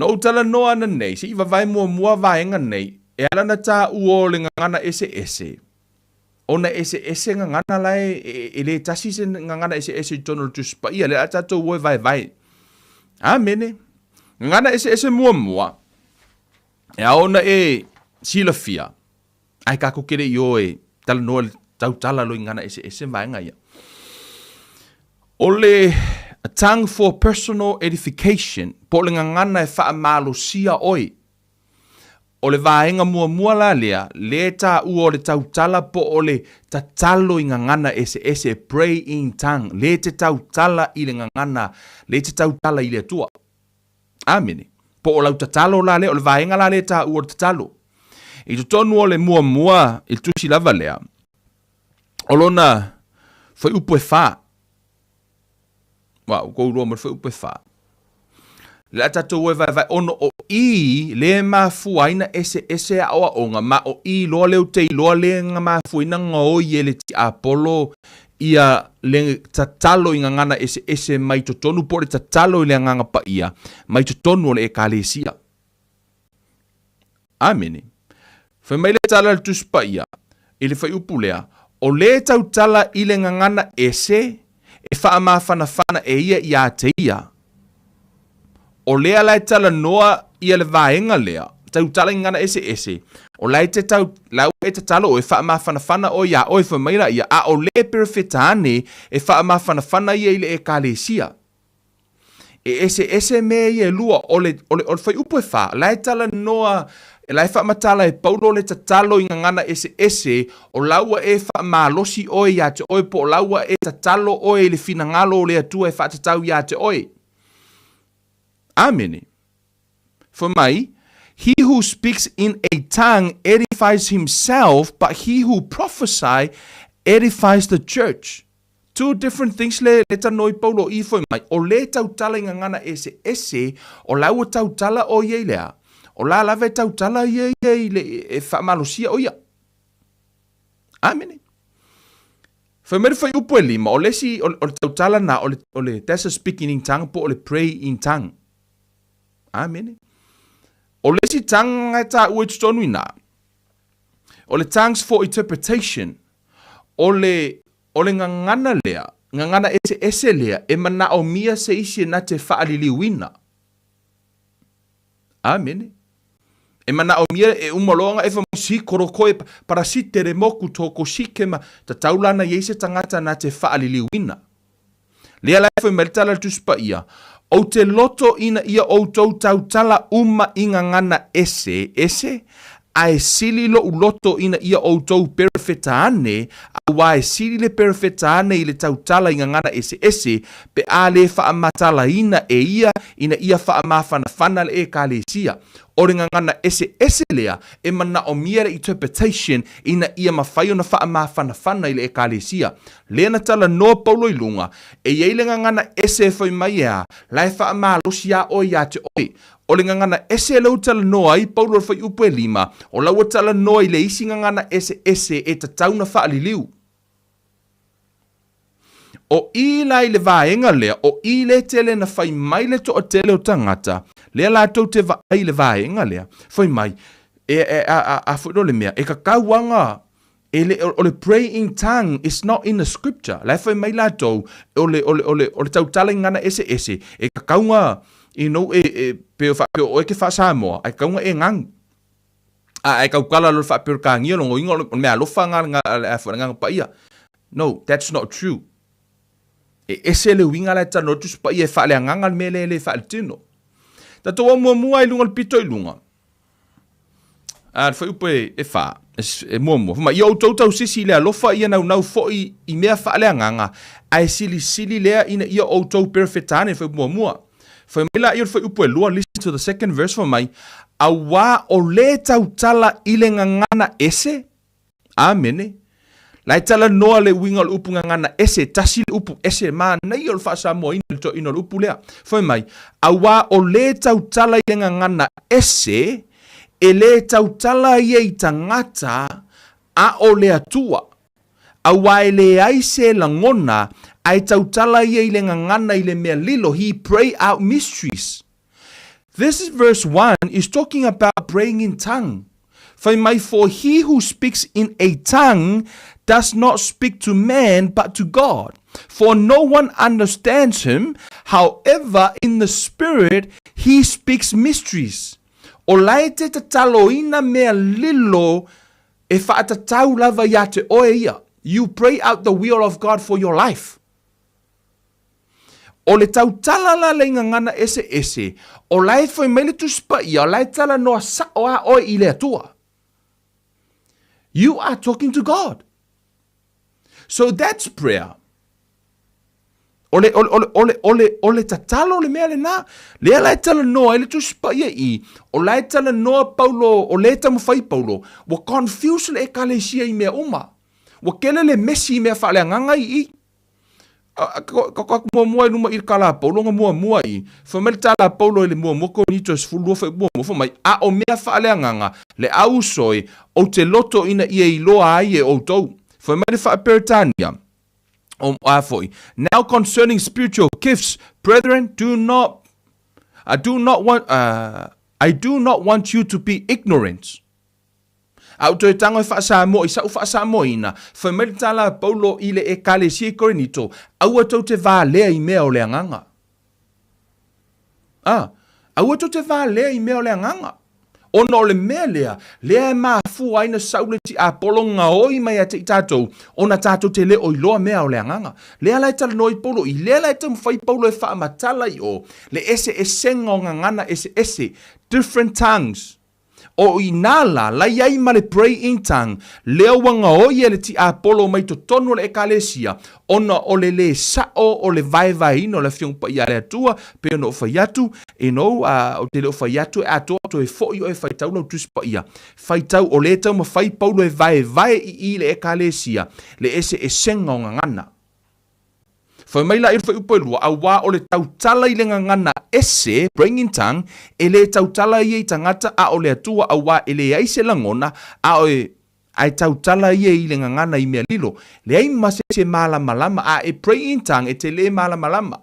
No tala noa na nei, si iwa vai mua vaenga nei, e ala na tā uo le ngangana ese. Ona ese ngangana lai, e le tasi se ngangana ese tono tuspa ia, le ata tō uo vai. Amene. Ngangana ese mua. E aona e sila fia. Ai kako kere io e tala noa tau tala lo ngana ese vaenga ia. Ole a tongue for personal edification, po le ngangana e wha malo sia oi. O le vaenga mua la lea, le ta ua o le tautala po o le tatalo i ngangana ese pray in tongue, le te tautala i le ngangana, le te tautala i le tua. Amene. Po o lau tatalo la lea, o le vaenga la le ta ua o le tatalo. I to tonu o le mua, il tusi lava lea. O lona, fai upo e wha. Wow, kou roma fai upo e wha. Le atatou e vai ono o I le mafuaina ese a oa onga ma o I loa leo te loa le nga mafuaina ngoi e le tiapolo ia le tatalo i ngangana ese mai totonu po le tatalo i le nganga pa ia mai totonu o le ekalesia. Amene. Fai mai le tala le tuspa ia i le fai upulea o le tautala i le ngangana ese e wha mawhanawhana e ia te ia. O lea lai tala noa ia le vaenga lea, tau tala ingana ese. O lai te tau, lau e te talo o e wha mawhanawhana o ia, o e whamaira ia, a o le perfetane e wha mawhanawhana ia i le ekalesia. E ese me ia lua, o le whai upo e wha, lai tala noa, e lai wha matala e paulo le tatalo ingana ese, o laua e wha malosi o ia te oe, po laua e tatalo o e le finangalo o le atua e wha tatau ia te oe. Amene. For mai, he who speaks in a tongue edifies himself, but he who prophesies edifies the church. Two different things le tanoi paulo I for mai. O le tautala i ngangana ese, o lau tautala o ye lea. O la lave tautala ye le e whamalosia o ia. Amene. For mere fai upo e lima, o le si, o le tautala na, o le that's a speaking in tongue, po o le pray in tongue. Amene. O le si tanga ta ue tutonu ina. O le tongues for interpretation. O le ngangana lea. Ngangana ese lea. E mana o mia se isi na te whaaliliwina. Amene. E mana o mia e umaloanga e si korokoe para si tere moku toko si kema ta taulana yeise tangata na te whaaliliwina. Lea lai fai meritala tuspa ia. O te loto ina ia o tau tautala uma inga ngana ese, a e sili lo uloto ina ia o tau perfetane, a wa e sili le perfetane i le tautala inga ngana ese, pe a le wha matala ina ia wha mawhanawhana le e kalesia. O ringa ngana ese lea, e mana o mia le interpretation ina ia mawhai ona wha mawhanawhana i le e kalesia. Lea na tala noa paulo I lunga, e iei le ngana ese whai mai ea, lai wha malosia o ia te oi. O le ngana ese lau tala noa I paulo whai upo e lima, o lau tala noa I le isi ngana ese e ta tauna wha aliliu. O I lai le vaenga lea, o I le tele na whai mai le to o tele o tangata, lea la tau te vai le vaenga lea, whai mai, a whai le mea, e ka kauanga, o le pray in tongue is not in the scripture, lai whai mai la tau, o le tau tala ngana ese, e ka kaunga, peo o ke wha Samoa, ai kaunga e ngang, ai kaukala lo wha peo kangia, longo ingo, mea lofa ngā paia. No, that's not true. E ese le winga la tano tus pa ia fa le nganga me le fa le tino. Ta to mua I lunga le pito I lunga. A fa upe e fa e mua. Ma yo tau sisi le alofa ia nau fo I mea fa le nganga. Ai sili le ina ia o tau perfetane fa mua. Fa mela ia fa upe lua listen to the second verse for mai. A wa o le tau tala I le ngangana ese. Amene. Lai tala noa le winga le upu ngangana ese, tasi le upu ese, maa nei o le wha Samoa ino le upu lea. Whai mai, a wā o le tau tala I ngangana ese, e le tau tala I tangata, a o le atua. A wā e le aise la ngona, ai tau tala I le ngangana I le mea lilo, he pray out mysteries. This is verse 1 is talking about praying in tongue. For he who speaks in a tongue does not speak to man but to God. For no one understands him. However, in the spirit he speaks mysteries. O lai te tataloina mea lilo e whaatatau lava ia te oe ia. You pray out the will of God for your life. O le tau talala le ngangana ese. O lai foi mele tu spa ia. O lai tala noa sa oa oe i le atua. You are talking to God. So that's prayer. Ole tatalo le mea le na. Le lai tala noa ele tu spa ia i. O lai tala noa Paulo, o le tamu fai Paulo. Wa confuse le ekalesia i mea uma. Wa kele le mesi i mea whaale nganga i. Kako mua numa i kala Paulo nga mua i. Whamele tala Paulo ele mua ko nito es fulua whai mua whamai. A o mea whaale nganga le au soi o te loto ina i e iloa ai e o tau. Whamele wha Peritania. Now concerning spiritual gifts, brethren, I do not want you to be ignorant. Au toi tango whaasa mo, isa whaasa mo ina. Whamele tala Paulo i le ekalesia i Korinito. Au atau te vā lea i mea o le anganga. Au atau te vā lea i mea o le anganga. Ona o le mea lea e mafu aina saule ti apolo nga oi mai a te i tātou. Ona tātou te le o iloa mea o le anganga. Lea lai tala noi Paulo i lea lai tamu whai Paulo e wha matala i o. Le ese senga o ngangana ese. Different tongues. O i nala, lai ai ma le pray in tongue, leo wanga oi ele ti apolo mai to tonu le ekalesia, ona o le sao o le vai ino le fiong pa ia le atua, pe ono o faiatu, o te leo faiatu e atua to e fo i o e faitau lau tusi pa ia. Faitau o le tau ma fai paulo e vai i le ekalesia, le ese e senga o ngangana. Whai mai la i rwhai upoilua, a wā o le tautala i le ngangana ese, praying in tongue, e le tautala i tangata a o le atua a wā e le aise langona, a o ai tautala i le ngangana i mea lilo. Le ai mase se malama a e praying in tongue e te le malama.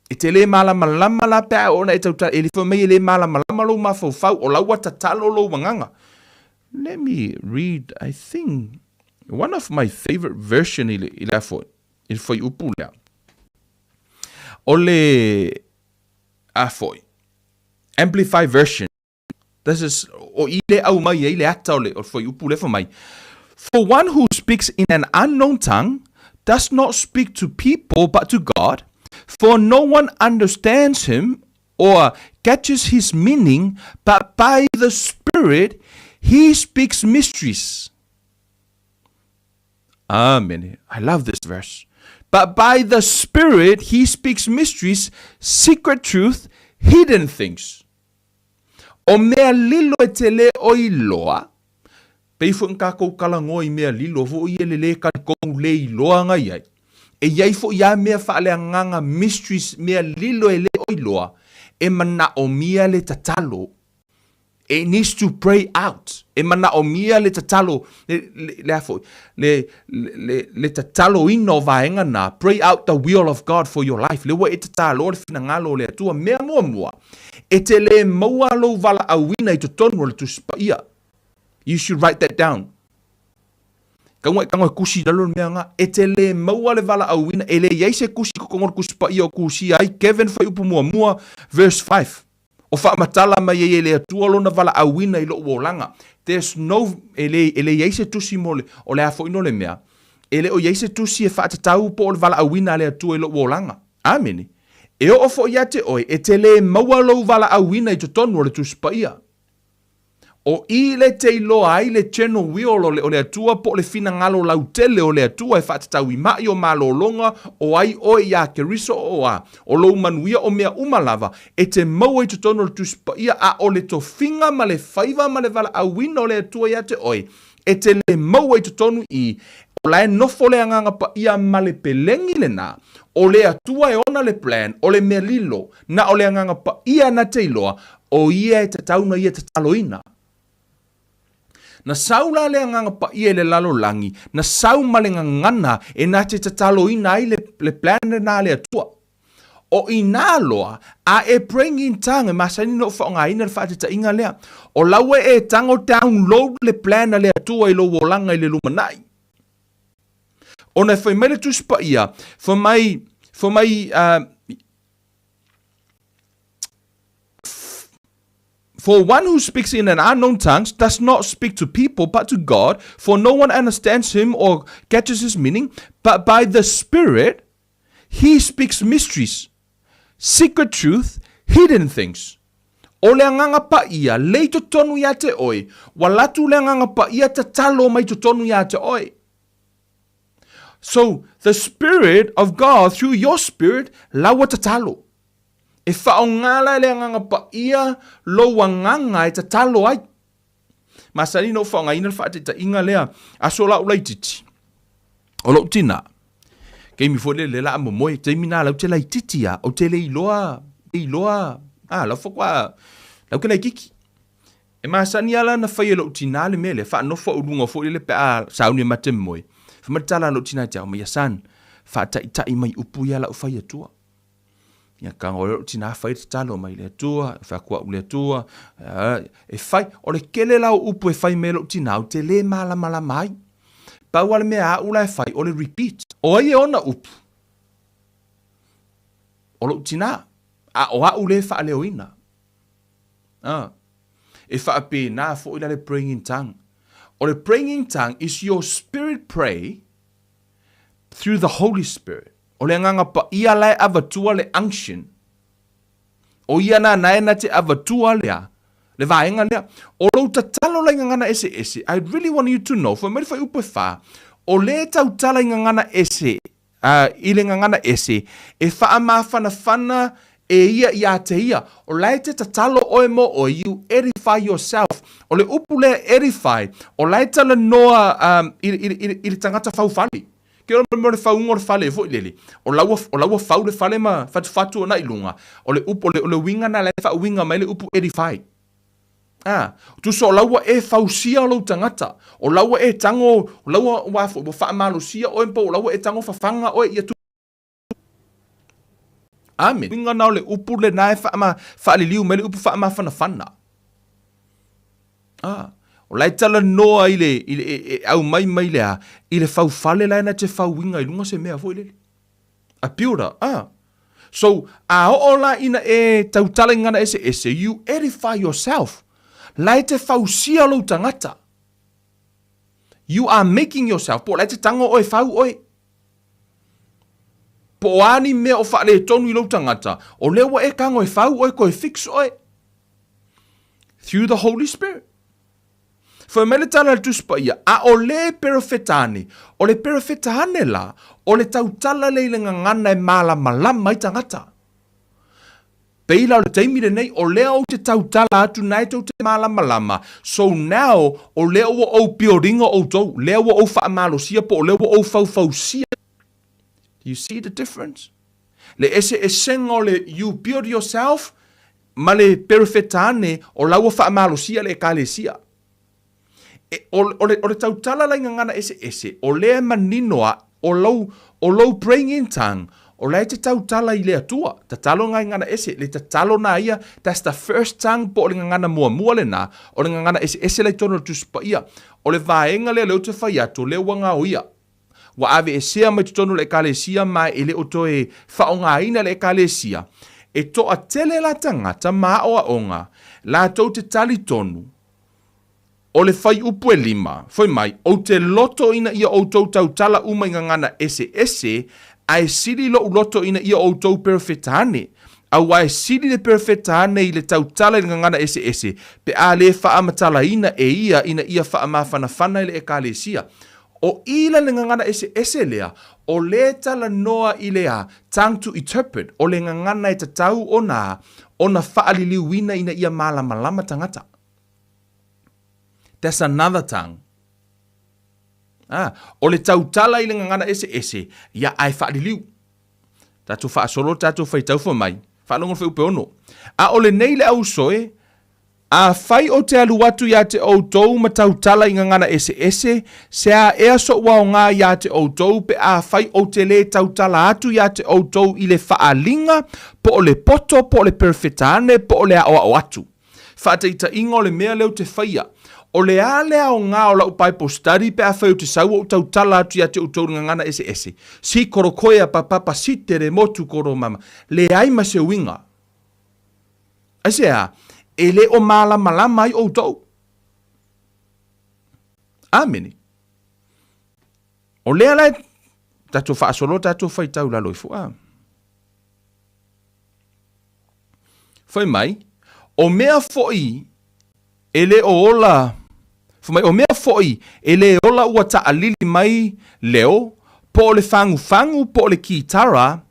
E te le malama la pe a ona e tautala, e le whai mai e le malama lo ma fau o laua tatalo lo wanganga. Let me read, I think... One of my favorite version il foi upulea. Ole foi. Amplified version. This is o ile au mai ile ata ole foi upule for mai. For one who speaks in an unknown tongue does not speak to people but to God, for no one understands him or catches his meaning, but by the Spirit he speaks mysteries. Amen. I love this verse. But by the Spirit, he speaks mysteries, secret truth, hidden things. O mea lilo e te le o iloa. Peifu nkako kalango i mea lilo, vo i ele ka kou le iloa ngai ai. E iai fo ia mea whaale nganga mysteries, mea lilo e le o iloa. E mana o mea le tatalo. It needs to pray out. E mana o mia le tatalo le tatalo ino vaenga na. Pray out the will of God for your life. Le wa e tatalo le fina ngalo le atua mea mua. E te le maua lo vala awina I to tonu le tu spaia. You should write that down. Kangoi kusi dalo mea nga. E te le maua le vala awina. E le yeise kusi kukongor kuspaia o kusi ai. Kevin fai upu mua. Verse 5. O whaamatala mai e le atua lona vala awina I loo wolanga. There's no, ele yeise tusi mole, o le afo ino le mea. Ele o yeise tusi e whaatatau po o le vala awina le atua I loo wolanga. Amen. E o ofo iate oi, e te le maua lou vala awina I to tonu o le tuspaia. O I le te iloa ai le channel wheel o le atua po le fina ngalo lautele o le atua e whatatau I mai o malolonga o ai o ia keriso o a. O lou manuia o mea umalava e te maua I to tono le tuspaia a o le tofinga ma le faiva ma le vala awina o le atua ia te oi. E te le maua I to tonu I o lae nofo le anganga pa ia ma le pelengi le na. O le atua e ona le plan o le mea lilo na o le anganga pa ia na te iloa o ia e tatauna ia tataloina. Na saula le nganga pa ia le lalo langi, na sau malenga ngana e na te tatalo ina ai le plan na le atua. o ina loa, a e praying in tongue, masani no whaongaina le whaatita inga lea. O lawe e tango download le plan le atua I lo wolanga I le lumanai. O na whai mele tuspa ia, for one who speaks in an unknown tongue does not speak to people but to God, for no one understands him or catches his meaning, but by the Spirit he speaks mysteries, secret truth, hidden things. O le nganga pa ia, lei to tonu ia te oi, walatu le nganga pa ia te talo mai to tonu ia te oi. So, the Spirit of God, through your spirit, lawa te talo. E whaongala le nganga pa ia, lo wanganga e te talo ai. Masani no whaonga ina whaate ta inga lea, aso la ulai titi. O lo tina. Kei mi fole le la amo moe, te mina lau te lai titi a, o te le iloa. La whakwa, lau ke lai kiki. E masani ala na whai lo tina le mele, wha no wha urunga fole le pe a sauni mate moe. Whamatala lo tina te au mai asan, wha tai mai upu ia lau whai atua. Ia kanga o lo tina whai te talo mai le atua, whakua u le atua, e whai, o le kele lau upu e whai me lo tina au te le mala mai. Pau ale mea a ula e whai, o le repeat. O ai e ona upu. O lo tina, o a ule wha leo ina. E wha pe na fo ila le praying in tongue. Or the praying in tongue is your spirit pray through the Holy Spirit. O le nganga pa ia lai avatua le unction. O ia na naena te avatua lea. Le vaenga lea. O lo tatalo lai ngana ese. I really want you to know. For me whai upe wha. O le tau tala ngana ese. I le ngana ese. E wha ama whana e ia te ia. O lai te tatalo oe mo o you edify yourself. O le upu le edify. O lai tala noa i tangata whauwhali. Ke ora mo le whaungo le whale fo ilele. O laua whau le whale ma whatu na ilunga. O le upu o le winga na le wha winga mai le upu edify. Tu so laua e whausia o lau tangata. O laua e tango, o laua wafo, o wha amalo sia o empo, o laua e tango whawhanga o ia tu. Amen. Winga nao le upu le nae wha aliliu me le upu wha ama whana. O lai tala noa i au mai lea, i le whau whale lai na te whau winga i lunga se mea fo i lele. A piura, So, a o la ina e tautala ngana ese, you edify yourself. Lai te whau sia lo tangata. You are making yourself, po lai te tango oe whau oe. Po ani mea o whaale tonu I lo tangata, o lewa e kango e whau oe koe fix oe. Through the Holy Spirit. For mele tala le tuspa ia, a o le perofetane, o le perofetane la, o le tautala le ngana e malama mai tangata. Peila o le taimire nei, o lea o te tautala atu nai tau te malama. So now, o lea o pioringa o tau, lea o whaamalosia po, o lea o fausia. Do you see the difference? Le ese sengo le you build yourself, ma le perofetane, o laua whaamalosia le kalesia. O le tautala lai ngana ese, o lea maninoa, o low praying in tongue, o lea te tautala I lea tua, ta talo ngai ngana ese, le ta talo na ia, that's the first tongue po o le ngana mua le na, o le ngana ese le tono tuspa ia, o le vaenga lea leo te whai atu, lea wanga o ia. Wa ave e sea mai tonu le kalesia mai ele o to e whaonga ina le kalesia, e to a tele la tangata maa o a onga, la tau te tali tonu, o le whai upu e lima, foi mai, o te loto ina ia o tau tautala umai ngana ese, ai sili lo loto ina ia o tau perfetane, au ai sili le perfetane I le tautala ngana ese, pe a le whaamatala ina ina ia whaamawhanawhana le e kalesia. O ila le ngana ese lea, o le tala noa I lea, tongue to interpret, o le ngana e tatau ona whaaliliuina ina ia malama tangata. That's another tongue. O le tautala I le ngana ese, ia ai whaaliliu. Tatu whaasolo, tatu whaitau wha mai, whaalongo wha upe ono. O le nei le au soe, A fai o te alu atu ia te outou ma tautala i ngangana ese, se a ea so wao ngā ia te outou, pe a fai o te le tautala atu ia te outou i le faalinga, po o le poto, po o le perfetane, po o le aoa o atu. Whaataita ingo le mea leo te whaia. O le a lea o ngā o lau Bible study, pe a whai o te sau o tautala atu ia te outou ngangana ese. Si koro koea papapa si te re motu koro mama. Le aima se winga. Ase a, e le o malama ai outou. Amene. O lea lai, tato whaasolo, tato whaitau lalo i fua. Whai mai, o mea foi, e le o ola, mai, o mea foi, e le ola ua ta alili mai leo, po le fangu, po le kitara,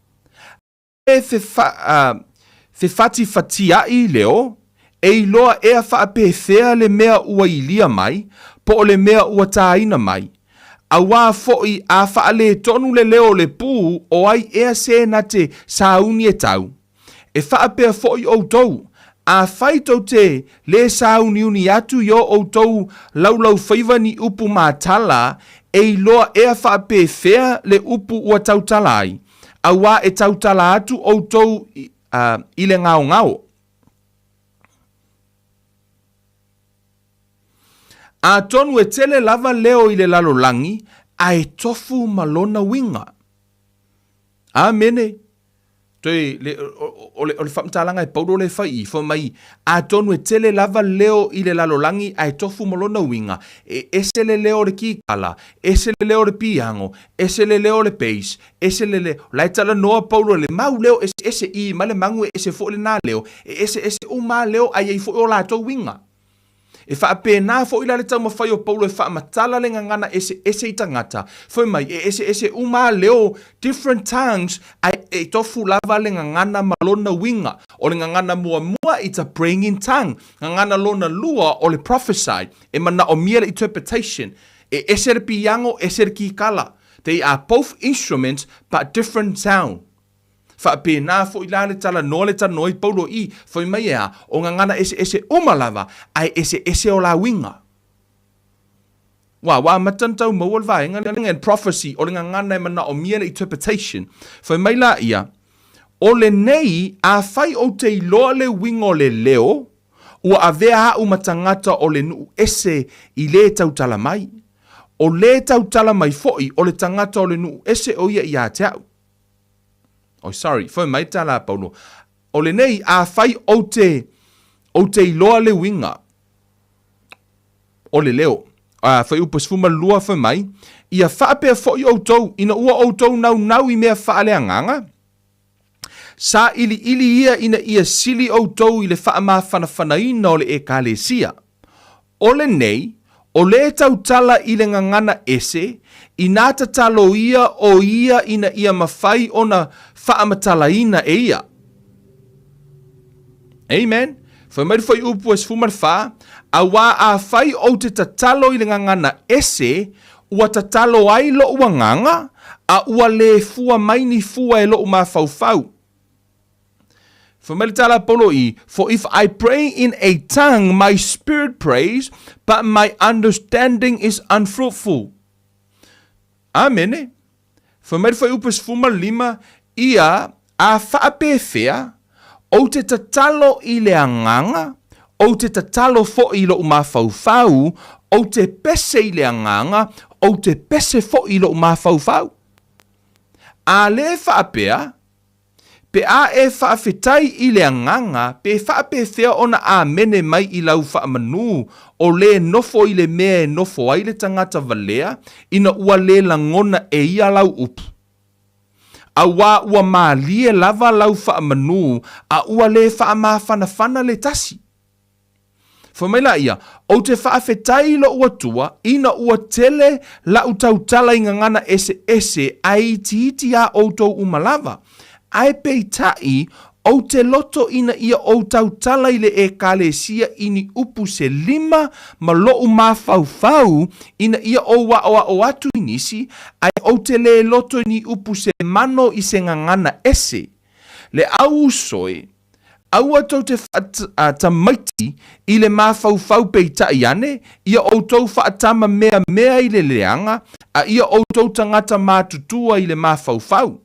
e fe fati ai leo, e iloa ea whaapewhea le mea ua ilia mai, po le mea ua tāina mai. A wā foi a whaale tonu le leo le pū o ai ea se na te sauni e tau. E whaapea foi o tau, a whaitau te le sauni uni atu yo o tau laulau whaiva ni upu mātala, e iloa ea whaapewhea le upu ua tautala ai. A wā e tautala atu o tau i le ngao. A tonu e tele lava leo i le lalolangi, a e tofu malona winga. Amene. Toi, o le whamtalanga e paulo le whai, fo mai, a tonu e tele lava leo i le lalolangi, a e tofu malona winga. E ese le leo le kikala, ese le leo le piango, ese le leo le peis, ese le leo, lai tala noa paulo le mau leo, ese I, ma le mangu ese fo le nā leo, ese uma leo, a iei fo o la tau winga. E whaapena fo ila le tau mawhai o paulo e whaamatala le ngangana ese I tangata. Fo mai, ese uma leo different tongues e tofu lava le ngangana malona winga. O le ngangana mua it's a praying in tongue. Ngangana lona lua o le prophesy. E mana o mia le interpretation. E ese le piango, ese le kikala. They are both instruments but different sound. Whaapena fo ila le tala no le tala noi paulo I. Fo mai ea o ngangana ese umalava ai ese o la winga. Wa matantau mawal vai ngangana prophecy o le ngangana e mana o mia le interpretation. Fo mai la ia o le nei a fai o te iloa le winga o le leo ua avea au matangata o le nuu ese I le tautala mai. O le tautala mai foi o le tangata o le nuu ese o ia te au. Oh, sorry, foi mai tala paulo. O le nei a fai o te iloa le winga. O le leo. A fai upes fuma lua foi mai. Ia whaapea foi o tau. Ina ua o tau nau I mea whaale anganga. Sa ili ia ina ia sili o tau I le whaama whanawhanaina o le e kalesia. O le nei, o le tautala I le ngangana ese, I nā tatalo ia o ia ina ia mawhai o na whaamatalaina e ia. Amen. Whai mai whai upu es fumar wha, a wā a whai o te tatalo I le ngangana ese, ua tatalo ai lo ua nganga, a ua le fua maini fua e lo uma fau. For if I pray in a tongue, my spirit prays, but my understanding is unfruitful. Amen. For me foi upes fuma lima ia a whaapewhea o te tatalo I le anganga, o te tatalo fo I lo uma fau, o te pese I le anganga, o te pese fo I lo uma fau. A le whaapea, pe a e whaafetai I le anganga, pe whaapewhea ona a mene mai I lau whaamanu, o le nofo I le mea e nofo ai le tangata valea, ina ua le langona e ia lau upu. A wā ua maalie lava lau whaamanu, a ua le whaamawhanawhana le tasi. Whamaila ia, o te whaafetai lo ua tua, ina ua tele la utautala I ngangana ese ai titi a outou umalava. Ai pei tai o te loto ina ia o tautala I le e kalesia ini upu se lima ma loo mafau ina ia o wa o atu inisi ai o te le loto ini upu se mano I se ngangana ese. Le au soe Aua tau te whaatamaiti i le mawhauwhau pei tai ane, ia o tau whaatama mea i le leanga, a ia o tau tangata mātutua i le mawhauwhau.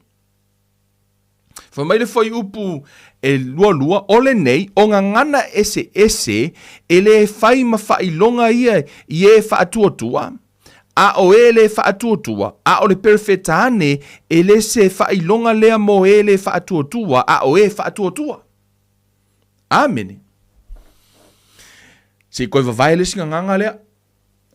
Whamai le whai upu e lua, ole nei, o ngā ngana ese, e le whai ma whailonga ia i e whaatuatua, a o e le whaatuatua, a o le perfetane, e le se whailonga lea mo e le whaatuatua, a o e whaatuatua. Amen. Si koe wawai le singa nganga lea.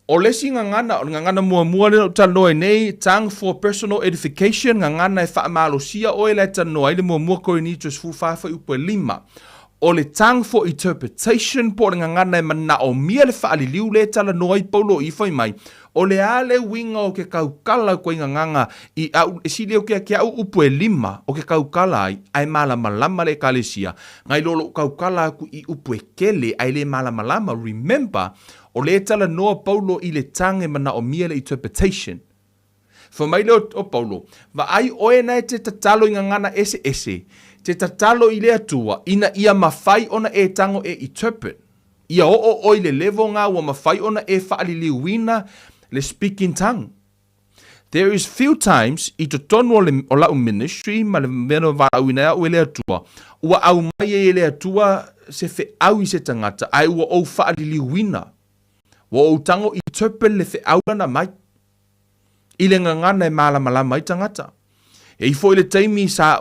O le singa ngana mua le tanoe nei, tang for personal edification, ngana e whaamalosia o e le tanoe le mua Korinithus fufafa upo 5. O le tang for interpretation, po le ngana e mana o mia le whaaliliu le tala noa I paulo I whai mai. O le ale winga o ke kaukala koe nganga I au, sili o ke au upo 5, o ke kaukala ai malama le kalesia. Ngai lolo kaukala aku I upo kele ai le malama. Remember, o le tala noa paulo I le tange mana o mia le interpretation. Whamai le o paulo, wa ai oe nai te tatalo I ngana ese. Te tatalo I le atua, ina ia mawhai ona e tango e interpret. Ia o I le levo ngā ua mawhai ona e whaaliliuina le speaking tongue. There is few times I to tonu o lau ministry, ma le meno wāuina au e le atua, ua au mai e le atua se fe au I se tangata, ai ua o whaaliliuina. Wa o tango I interpret le fe au na mai. I le ngangana e malama I tangata. E I fo I le taimi sa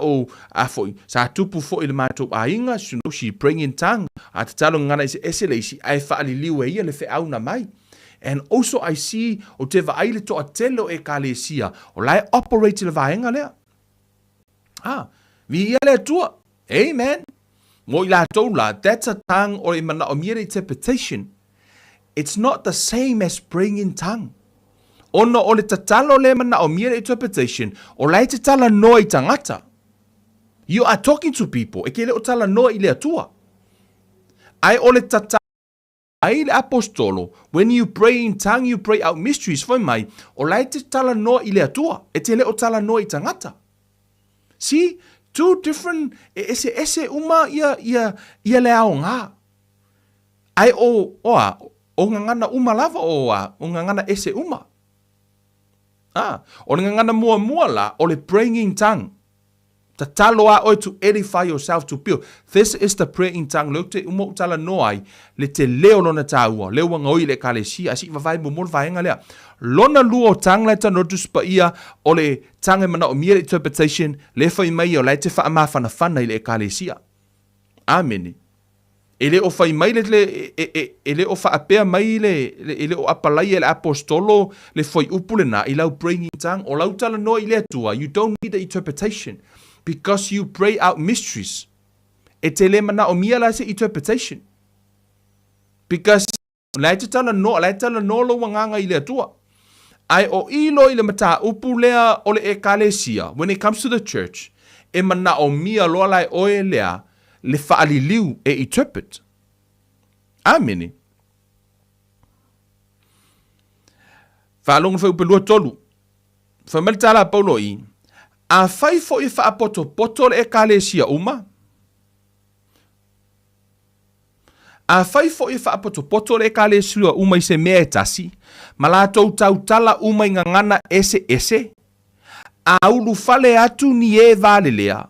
tupu fo I le mātou a inga, she praying in tongue, a te talo ngana ese leisi, ai whaaliliu e ia le fe au na mai. And also I see o te vaile to atelo e kalesia, o lai operate le vaenga lea. Vi ia le tua. Amen. Mo I la toula, that's a tongue or I mana o mire interpretation. It's not the same as praying in tongue. Ono o le tatalo le mana o mire interpretation, o lai te tala noa I tangata. You are talking to people, e ke le o tala noa I le atua. Ai o le tatalo, ai le apostolo, when you pray in tongue, you pray out mysteries, foi mai, o lai te tala noa I le atua, e te le o tala noa I tangata. See, two different, ese uma ia le ao ngā. Ai o ngangana uma lava o ngangana ese uma. O ngangana mua la, o le praying in tongue. Ta talo a oi to edify yourself to build. This is the prayer in tongue. Leo te umo tala noai, le te leo lona taua, leo wangoi le kalesia, asi wawai mo vaenga lea. Lona luo tang le ta notus pa ia, o le tange mana o mia interpretation, le fai mai o le te wha amawhana I le kalesia. Amen. Ele o fai mai ele o fa apea mai ele o apalai ele apostolo le foi upule na I lau praying in tongue o lau tala no I le atua. You don't need the interpretation because you pray out mysteries. E te le mana o mia la se interpretation. Because lai te tala no lo wanganga I le atua. Ai o ilo I le mata upu lea o le ekalesia when it comes to the church. E mana o mia loa lai oe lea le whaaliliu e interpret. Amen. Whaalonga whaupelua tolu. Whameltala paulo I. A whai fo I whaapoto le ekalesia uma. A whai fo I whaapoto le ekalesia uma I se mea tasi. Malatou tau tala uma I ngangana ese. A ulu fale atu ni e valelea.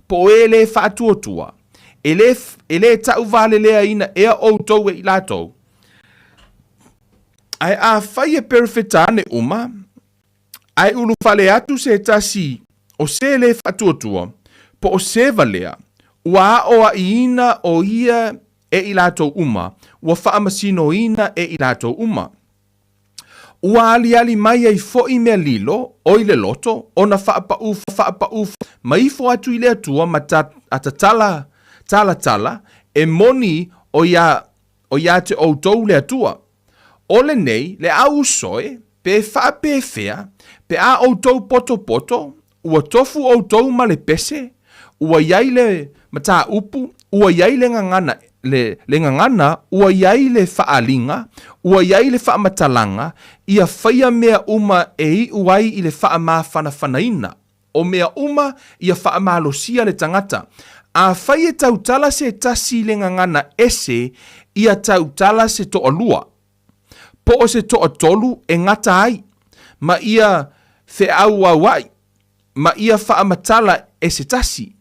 Po e le whaatuotua. Ele tau vale lea ina ea outou e ilatou. Ai a whai e perfetane uma, ai ulu whale atu se tasi o se le whatuatua, po o se valea, ua o a ina o ia e ilatou uma, ua whaamasino ina e ilatou uma. Ua ali mai ai fo I mea lilo, o I le loto, o na whaapaufa, mai fo atu I le atua ma tala, e moni o ia te outou le atua. O le nei, le au soe, pe whaapewhea, pe a outou poto, ua tofu outou ma le pese, ua iai le mata upu, ua iai le ngangana, ua iai le whaalinga, ua iai le whaamatalanga, ia whaia mea uma e I uai I le whaamawhanaina. O mea uma ia whaamalosia le tangata. A whai e tautala se tasi le ngangana ese ia tautala se to olua. Po o se to o tolu e ngata ai. Ma ia fe au wai. Ma ia whaamatala e se tasi.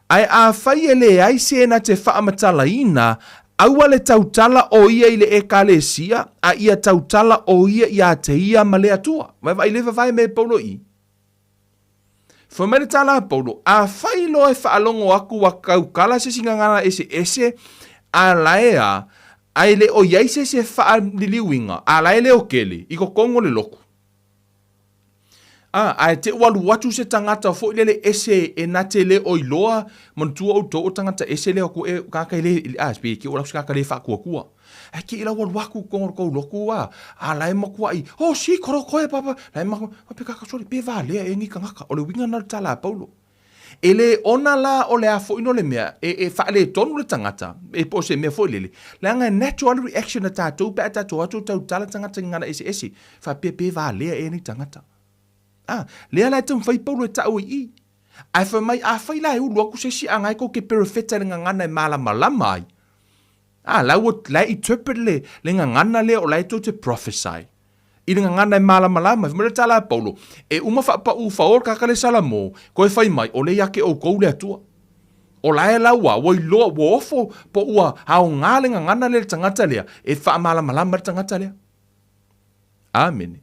Ai a whai e le ai se na te whaamatala ina, aua le tautala o ia i le e kalesia, a ia tautala o ia i a te ia ma le atua. Vai lewa vai me paulo i. Whamere tala paulo, a whai lo e whaalongo aku wa kaukala se singangana ese, a laea, ai le o iaise se whaaliliwinga, a lae le o kele, i ko kongo le loku. Ai te walu watu se tangata fo ile ese e na te le o iloa mantua o to o tangata ese le o ku e kaka ile spe ki o la kaka le fa kua. Ai ki ila walu waku ko loku a lai makua i. Oh si koro koe papa. Lai makua pe kaka sori pe va le e ngi kangaka o le winga na tala paulo. Ele ona la o le afo ino le mea e fa le tonu le tangata e po se mea fo lele. Le anga natural reaction na tatou pe tatou atu tau tala tangata ngana ese fa pe va le e ni tangata. Lea lai tau whai paulo e tau i. Ai whai mai a whai lai ulu aku se si angai ko ke perfecta le ngangana e malama ai. Lau o lai interpret le ngangana le o lai tau te prophesy. I le ngangana e malama. Whamere tala paulo. E uma wha u whaor kakale salamo. Ko e whai mai o le yake o kou le atua. O lai laua, wai loa, wo ofo po ua hao ngā le ngangana le tangata lea. E wha malama le tangata lea. Amen.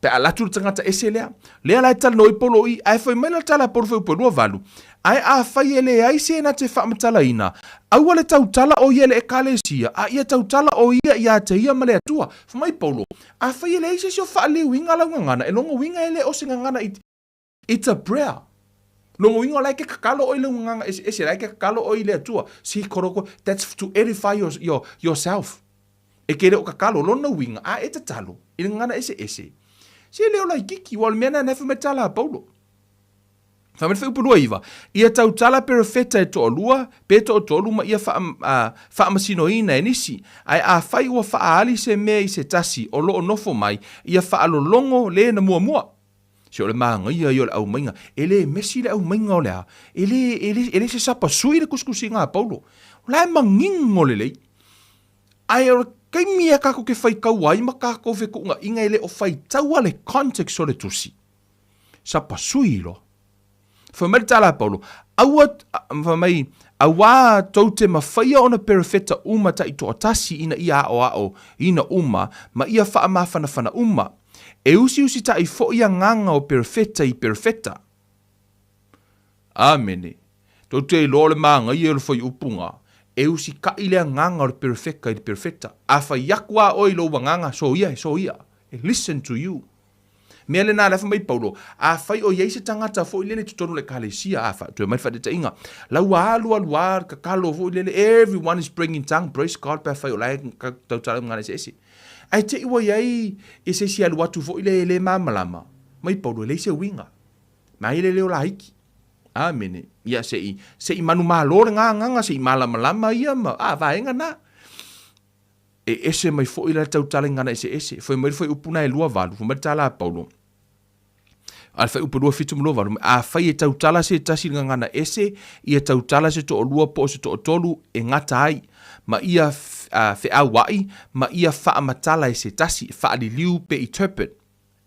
Pe alatu tangata ese lea. Lea lai tala noi polo i. Ai whai mai la tala polo whai upelua valu. Ai a whai ele ai se na te whaamatala ina. Aua le tautala o ia le e kalesia. A ia tautala o ia i a te ia male atua. Whamai polo. A whai ele ai se sio whaale winga lau ngangana. E longo winga ele o se ngangana. It's a prayer. Longo winga lai ke kakalo o ile nganga. Ese lai ke kakalo o ile atua. Si koroko. That's to edify yourself. E kere o kakalo. Lona winga. A e te talo. Ile ngangana ese. Si leo lai kiki, wal mena nefu me tala paulo. Whamere whi upulua iwa. Ia tau tala perfecta e to olua, pe to o tolu ma ia whaamasino ina e nisi. Ai a whai ua whaali se mea i se tasi, o lo o nofo mai, ia whaalolongo le na mua. Se o le maanga ia i o le au mainga. Ele mesi le au mainga o lea. Ele se sapa sui le kuskusi ngā paulo. Lai mangingo le lei. Ai o kai mia kako ke whai kauai ma kako ve kuunga inga ele o whai taua le context o le tusi. Sa pasui lo. Whamere tala paulo. Awa tau te mawhaia ona perfecta uma ta i toa tasi ina ia ao ina uma ma ia wha mawhanawhana uma. E usi ta i fo ia nganga o perfecta i perfecta. Amene. Tau te lo le maanga i elu whai upunga. E usi ka ilea nganga o le perfecta i le perfecta. A whai yakua o i lo nganga, so ia. Listen to you. Mea le nā lefa mai paulo. A whai o yeise tangata fo ilele tutonu le kalesia a wha. Tua mai whadeta inga. Lau alua, ka kalo fo ilele. Everyone is bringing tongue. Praise God pa whai o lai ka tautala ngana ese. Ai te iwa iai e se si alu atu fo ilele mamalama. Mai paulo le se winga. Mai ilele o la hiki. Amene. Ia se i manu malore nganga se i malama ia ma. Vaenga na. E ese mai fo ila tautala ngana ese. Foi mai foi upuna e lua valu. Foi mai tala paulo. Al fai upelua fitu mlo valu. A fai e tautala se tasi ngana ese. Ia tautala se to o lua po se to o tolu e ngata ai. Ma ia fe awai. Ma ia faa matala e se tasi. Faa li liu pe interpret.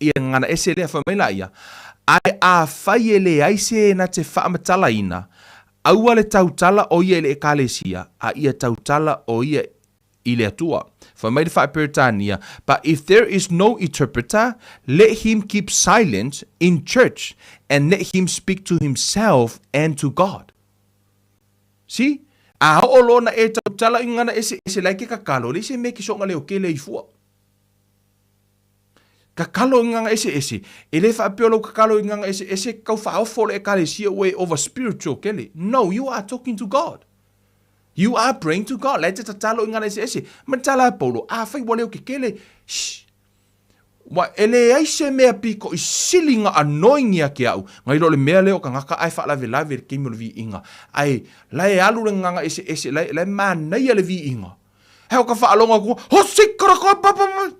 Ia ngana ese lea foi mai la ia. Ai a fai ele ai se na te whaamatala ina. Aua le tautala o ia ele e kalesia. A ia tautala o ia ile atua. Whamai le whaperitania. But if there is no interpreter, let him keep silent in church and let him speak to himself and to God. See? A ho'olo na e tautala ingana ese laike kakalo. Le se me ki songa leo ke le ifua. Kakalo inganga ese. Ele whapeolo kakalo inganga ese kau whaofo le kalesia way over spiritual kele. No, you are talking to God. You are praying to God. Lai te tatalo ingana ese. Matala paulo. Whai waleo ke kele. Shh. Wa ele ai se mea piko i silinga anoingia ke au. Ngai lo le mea leo ka ngaka ai whaalave le keimo le vi inga. Ai, lai alu le nganga ese. Lai manai le vi inga. Heo ka whaalonga kua. Hosi karako papa.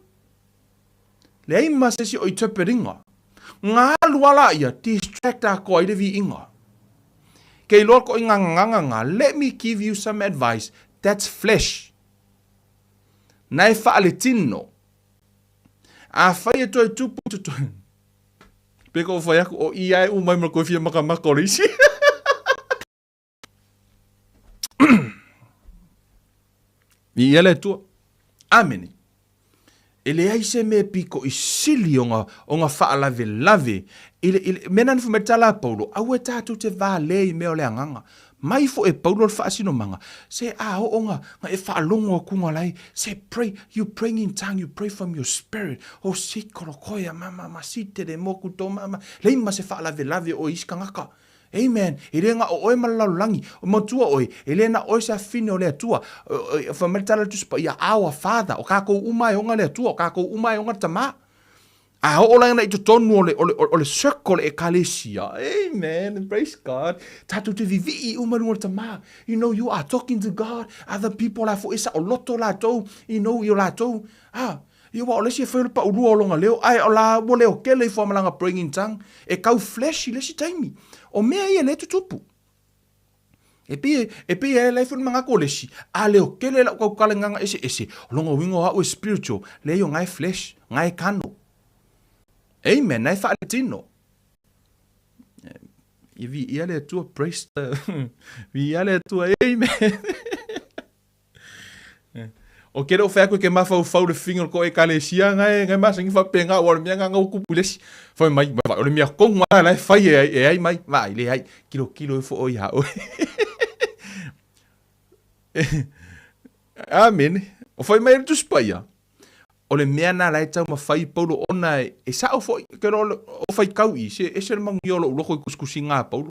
Le ai masesi o i tepe ringa. Ngā luala ia distract a koa i le vi inga. Kei loa ko inga nganga, let me give you some advice. That's flesh. Nai whaale tino. A whai e toi tupu tu toi. Peko whai aku o iai umai mara koe fia makamaka o risi. I ele tua. Amene. Ele ai se me piko I sili o nga whaalave lave. Mena nifu me tala Paulo. Au e tātou te vālei me o le anganga. Mai fo e Paulo le whaasino manga. Se o nga e whaalongo o kunga lai. Se pray. You praying in tongue. You pray from your spirit. O si koro koia mama si te re moku tō mama. Leima se whaalave lave o iskangaka. Amen. E renga o oe malalangi. O matua oe. E lena oe sa fine o lea tua. Fa meritala tuspa ia awa father. O kako umai onga lea tua. O kako umai onga tama. A o ola ngana I tonu o le circle e kalesia. Amen. Praise God. Tatu te vivi I umaru o tama. You know, you are talking to God. Other people la fo isa o loto la tau. You know, you la tau. Ia wa o lesi e whaere pa urua o longa leo. Ai o la mo leo kele I whamalanga praying in tongue. E kau flesh I lesi taimi. O mea ia le tutupu. E pia e leifun mga ko lesi. A leo kele la kau kale nganga ese. O longa wingo hao e spiritual. Leo ngai flesh. Ngai kano. Amen. Nai whaale tino. Vi ia le tua praise. Vi ia le tua amen. O kere o whea koe ke mawhau le whinga ko e kalesia ngai masangi whapenga o le mea nganga o kupulesi. Whai mai, o le mea konga lai whai e ai mai. Mai le ai, kilo e fo oi hao. Amen. O whai mai tu spaia. O le mea na lai tau ma whai Paulo ona e sa o whai, kero o whai kau I, se le mangi o lo uloko I kuskusi ngā Paulo.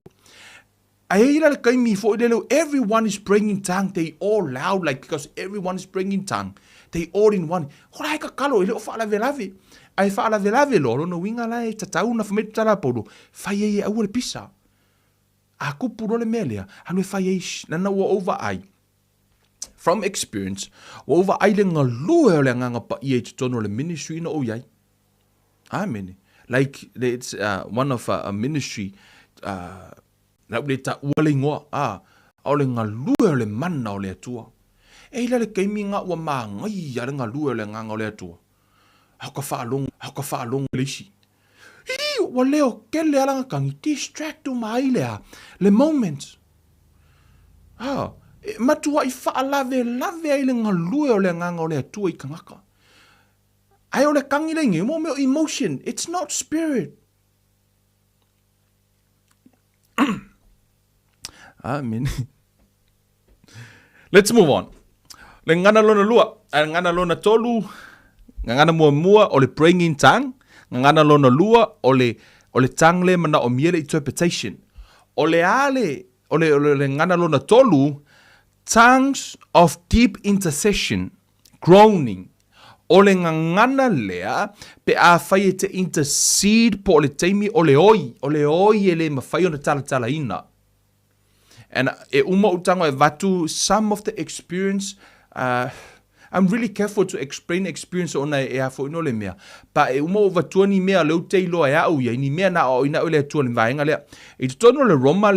Everyone is praying in tongue. They all loud, like because everyone is praying in tongue. They all in one. Hora ka kalo ele o whaalave lave. Ai whaalave lave lo no winga lai tatau na whamete tala Paulo. Whai e au le pisa. A kupuro le melea. Anu e whai e nana ua over ai. From experience, ua over ai le ngalua o le nganga pa I e tutono le ministry na o iai. Amen. Like it's one of a ministry na ule ta ua le ngoa, o le ngalua o le mana o le atua. E ila le keimi ngā ua maa ngai a le ngalua o le nganga o le atua. Haka whaalong le isi. Wa leo kele alanga kangi, distract o mai lea, le moment. Matua I whaalave ai le ngalua o le nganga o le atua I kangaka. Ai o le kangi le nge, mo meo emotion, it's not spirit. Amen. Let's move on. Le ngana lona lua, ngana lona tolu, ngana mua o le praying in tongue, ngana lona lua o le tongue le mana o miele interpretation. O le ngana lona tolu, tongues of deep intercession, groaning. O le ngana lea pe a whai te intercede po o le teimi o le oi e le mawhai o na tala ina. And uma utango e vatu, some of the experience, I'm really careful to explain experience ona e hafo ino le mea. Pa uma o vatua ni mea leu te iloa e au ia, ni mea na o ina o le atua ni vaenga lea. I te tono le Roma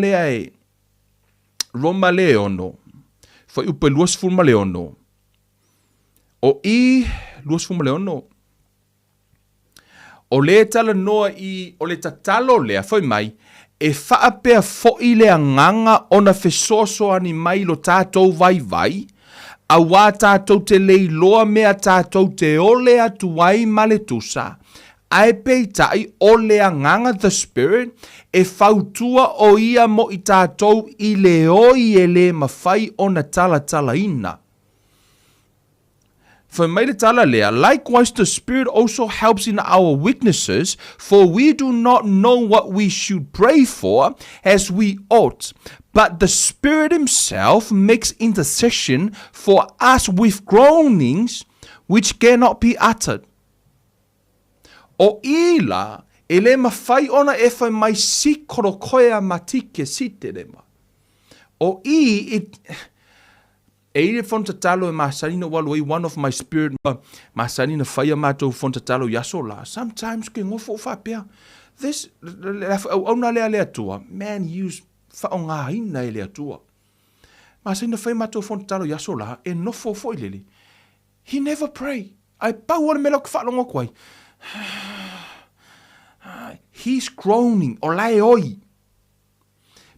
lea ono. Fai upe luas fulma le ono. O I luas fulma le ono. O le tala noa I, o le tatalo lea, fai mai, e whaapea fo'i le anganga o na fesoso ani mai lo tātou vai, a wā tātou te lei loa mea tātou te ole atu wai maletusa, ai peitai o le anganga the spirit, e whautua o ia mo I tātou I le oi e le mawhai o na tala ina. For likewise the Spirit also helps in our weaknesses, for we do not know what we should pray for as we ought. But the Spirit Himself makes intercession for us with groanings which cannot be uttered. O ila, ele mawhai ona e whai mai sikoro koea matike site rema. O it... Eire fontatalo e masarina waloi, one of my spirit masarina whaia mātou fontatalo yasola. Sometimes ke ngofo whapea. This, ona lea tua, man use whaongaina e le atua. Ma sa ina whai matou fonta talo yaso la, e nofo foi lele. He never pray. Ai pau ane mela ki whalongo kwai. He's groaning, o lae oi.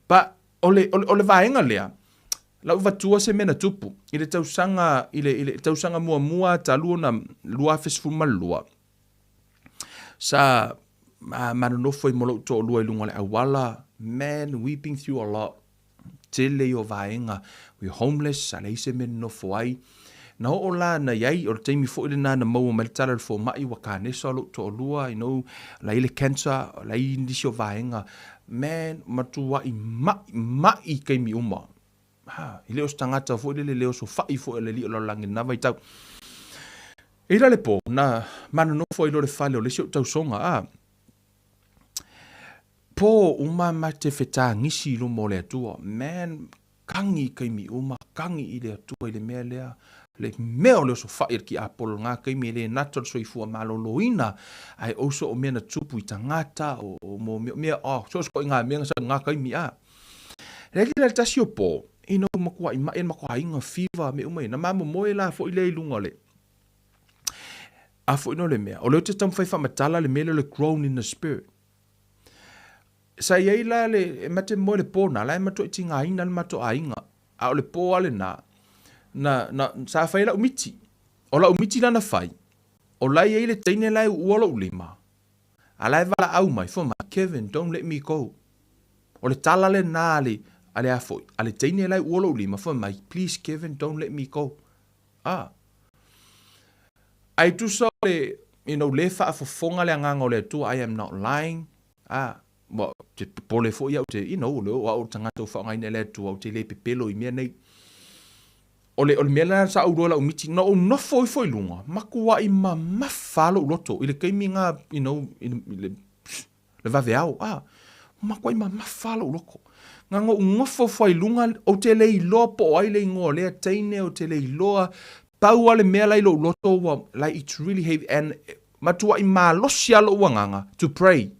Pa, ole vaenga lea, lau vatua se mena tupu, i le tausanga mua talua na lua fesfuma lua. Sa, manonofo I molo to lua ilunga le awala, man, weeping through a lot. Tele o vaenga, we homeless, sa leise mena nofo ai. Na o la na yai, o teimi fo ile na mau o meltala le fo mai waka nesa lo to lua, la ile cancer, la I ndisi o vaenga. Man, matua I mai kai mi uma. I leo stangata fo ile leo so fai fo ile li o langi na vai tau. Ira le po, na mana no fo ilo le fale o le sio tau songa, po uma ma te feta ngisi lo mo le atua. Man, kangi kai mi uma, kangi I le atua I le mea lea. Le mea o leo so whaer ki apolo ngā kai me le natal so I fua maloloina ai oso o mea na tupu I tangata o mo mea so sko I ngā mea ngā kai mi a. Reki le tasi o po, ino makua I maen makua inga fiva me umai na mamo moe la fo I le ilunga le. A fo ino le mea, o leo te tamu whaifa matala le mele le grown in the spirit. Sa iei la le mate moe le pōna, la e mato I tinga ina le mato a inga. A o le pō ale na sa fai la umiti. O la umiti lana fai. O la iei le teine lai uola ulima. A lai vala au mai, fo ma, Kevin, don't let me go. O le tala le nā ale a foi. A le teine lai uola ulima, fo mai, please Kevin, don't let me go. Ai tu so le, le fa fofonga le anganga o le tu, I am not lying. Mo, te pole fo ia o te, le o tangata o whaongai ne le tu, o te le pepelo I mea nei. Ole mela sa urola umiti no no foi lunga makua I mafalo loto ile kaimi nga le vaveau makua I mafalo loko nga ngofo foi lunga o te le iloa po ai le ngo le teine o te le iloa pau ale mela ilo loto like it's really heavy and matua I malosia lo wanganga to pray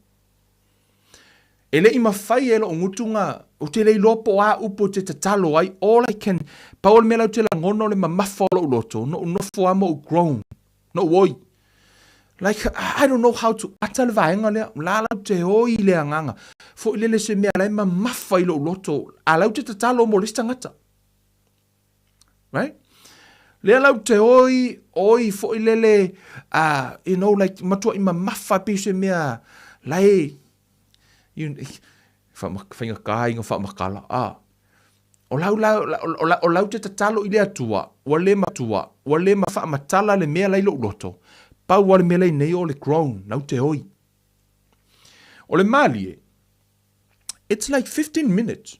ele I mafai ele o ngutunga o te lei lopo a upo te tatalo ai all I can paul mela te la ngono le mamafolo loto no fo amo grown no woi like I don't know how to atal vaenga le la te oi le anganga fo ile se me ala mamafai lo loto ala te tatalo mo listangata right le la te oi fo ile le like matua I mamafa pe se me lai whainga kai inga whamakala. O lau te tatalo I le atua, wa le matua, wa le matala le mea lailo uloto. Pau wa le mea lai nei o le grown, nau te oi. O le malie, it's like 15 minutes.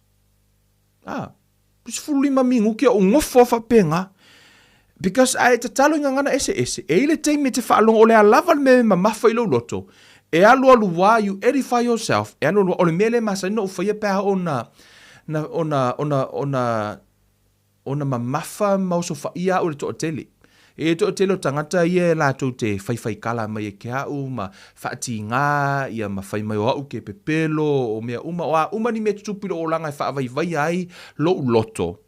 Pus fulima mingu kia o ngofo whapenga. Because ai tatalo inga ngana ese. E le teime te whaalonga o le alava me mamafa ilo uloto. E alu wa you edify yourself. E alu o le mele masa no faya pa ona mamafa mauso fa ia o le to tele. E to tele tangata ia la to te fai kala mai ke au ma fati nga ia ma fai mai o ke pepelo o mea uma ni me tupilo o langa fa vai ai lo loto.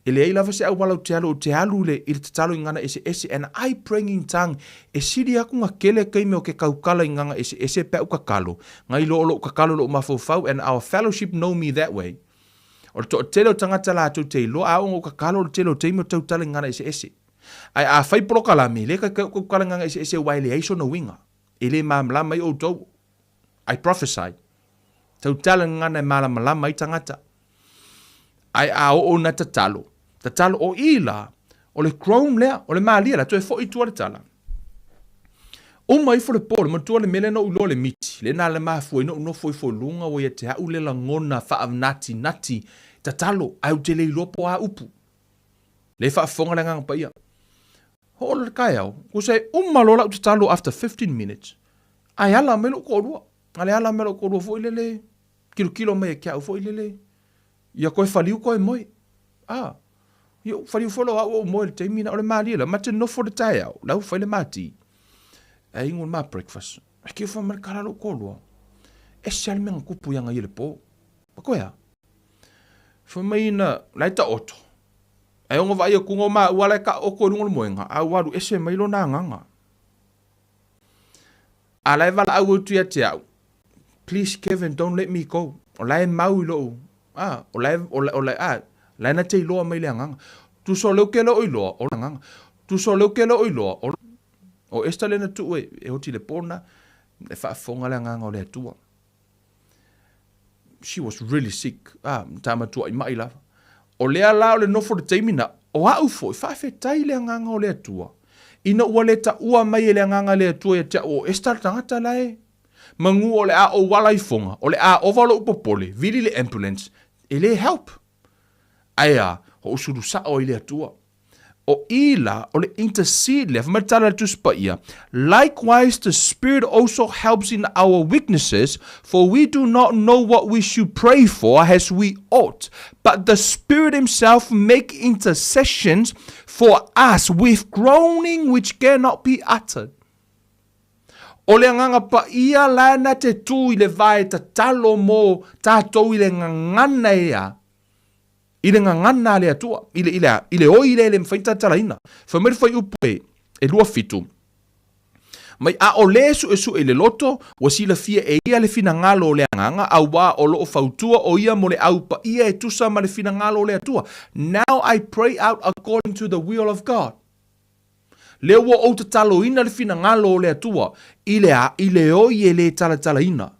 Ele ai lava se au wala te alu le I te talo ingana ese and I praying in tongue e siri aku nga kele kai me o ke kaukala inganga ese pe uka kalo ngai lo kakalo lo mafofau and our fellowship know me that way o to telo tangata la to te lo a o kakalo telo te me tau tala ingana ese ai a fai prokala me le ka kaukala inganga ese waile ai so no winga ele mamla mai o to I prophesy tau tala ingana mala mai tangata ai a o na tatalo tatalo o ila o le chrome lea o le malia la to e fo I tua le tala o mai fo le pole mo tua le mele no ulo le miti le na le mafu no foi lunga o ye te au le la ngona fa nati tatalo au te le lopo a upu le fa fonga le ngang pa ia ho le kai au ko se malola tatalo after 15 minutes ai ala melo ko ala melo ko fo ile kilo mai ke au fo ile ia koe whaliu koe moi. Ia whaliu wholo au o moi te mina o le maali la. Mate no for the tai au. Lau whaile mati. E ingon ma breakfast. E kia wha marikara lo kōlua. E siale menga kupu yanga i le pō. Pa koe ha? Whamaina, lai ta oto. Ai onga vai kungo ma wala ka oko ngol moenga, a waru ese mai lo na nganga. Alai vala au tu ya te au. Please Kevin, don't let me go. Olai mau lo. Olai lai na te iloa mai le nganga. Tu so leo ke lo iloa o nganga. Tu so leo ke lo iloa o esta le na tu e hoti le pona le fa fonga le nganga o le tua. She was really sick. Tama tua I mai la. O lea la o le nofo de teimina, o au fo, I whawhetai le nganga o le atua. Ina ua le ta ua mai le nganga le atua e te o estar tangata lae. Mangu o le a o wala I fonga, o le a o wala upopole, vili le ambulance, e le help. Aia, o usuru sa o I le atua. O ila, o le intercede le, whamatala tu spaia. Likewise, the Spirit also helps in our weaknesses, for we do not know what we should pray for as we ought. But the Spirit Himself make intercessions for us with groaning which cannot be uttered. O le nganga pa ia lana te tu I le vai tatalo mo tātou I le ngangana ea. Ile ngangana le atua, ile o ile le mfaita talaina. Whamere whai upe e lua fitu. Mai a o le su e le loto, wa sila fia e ia le fina ngalo le nganga, au wa o lo o fautua o ia mo le au pa ia e tusa ma le fina ngalo le atua. Now I pray out according to the will of God. Le ua o te talo ina le fina ngalo le atua, ile o ie le talaina.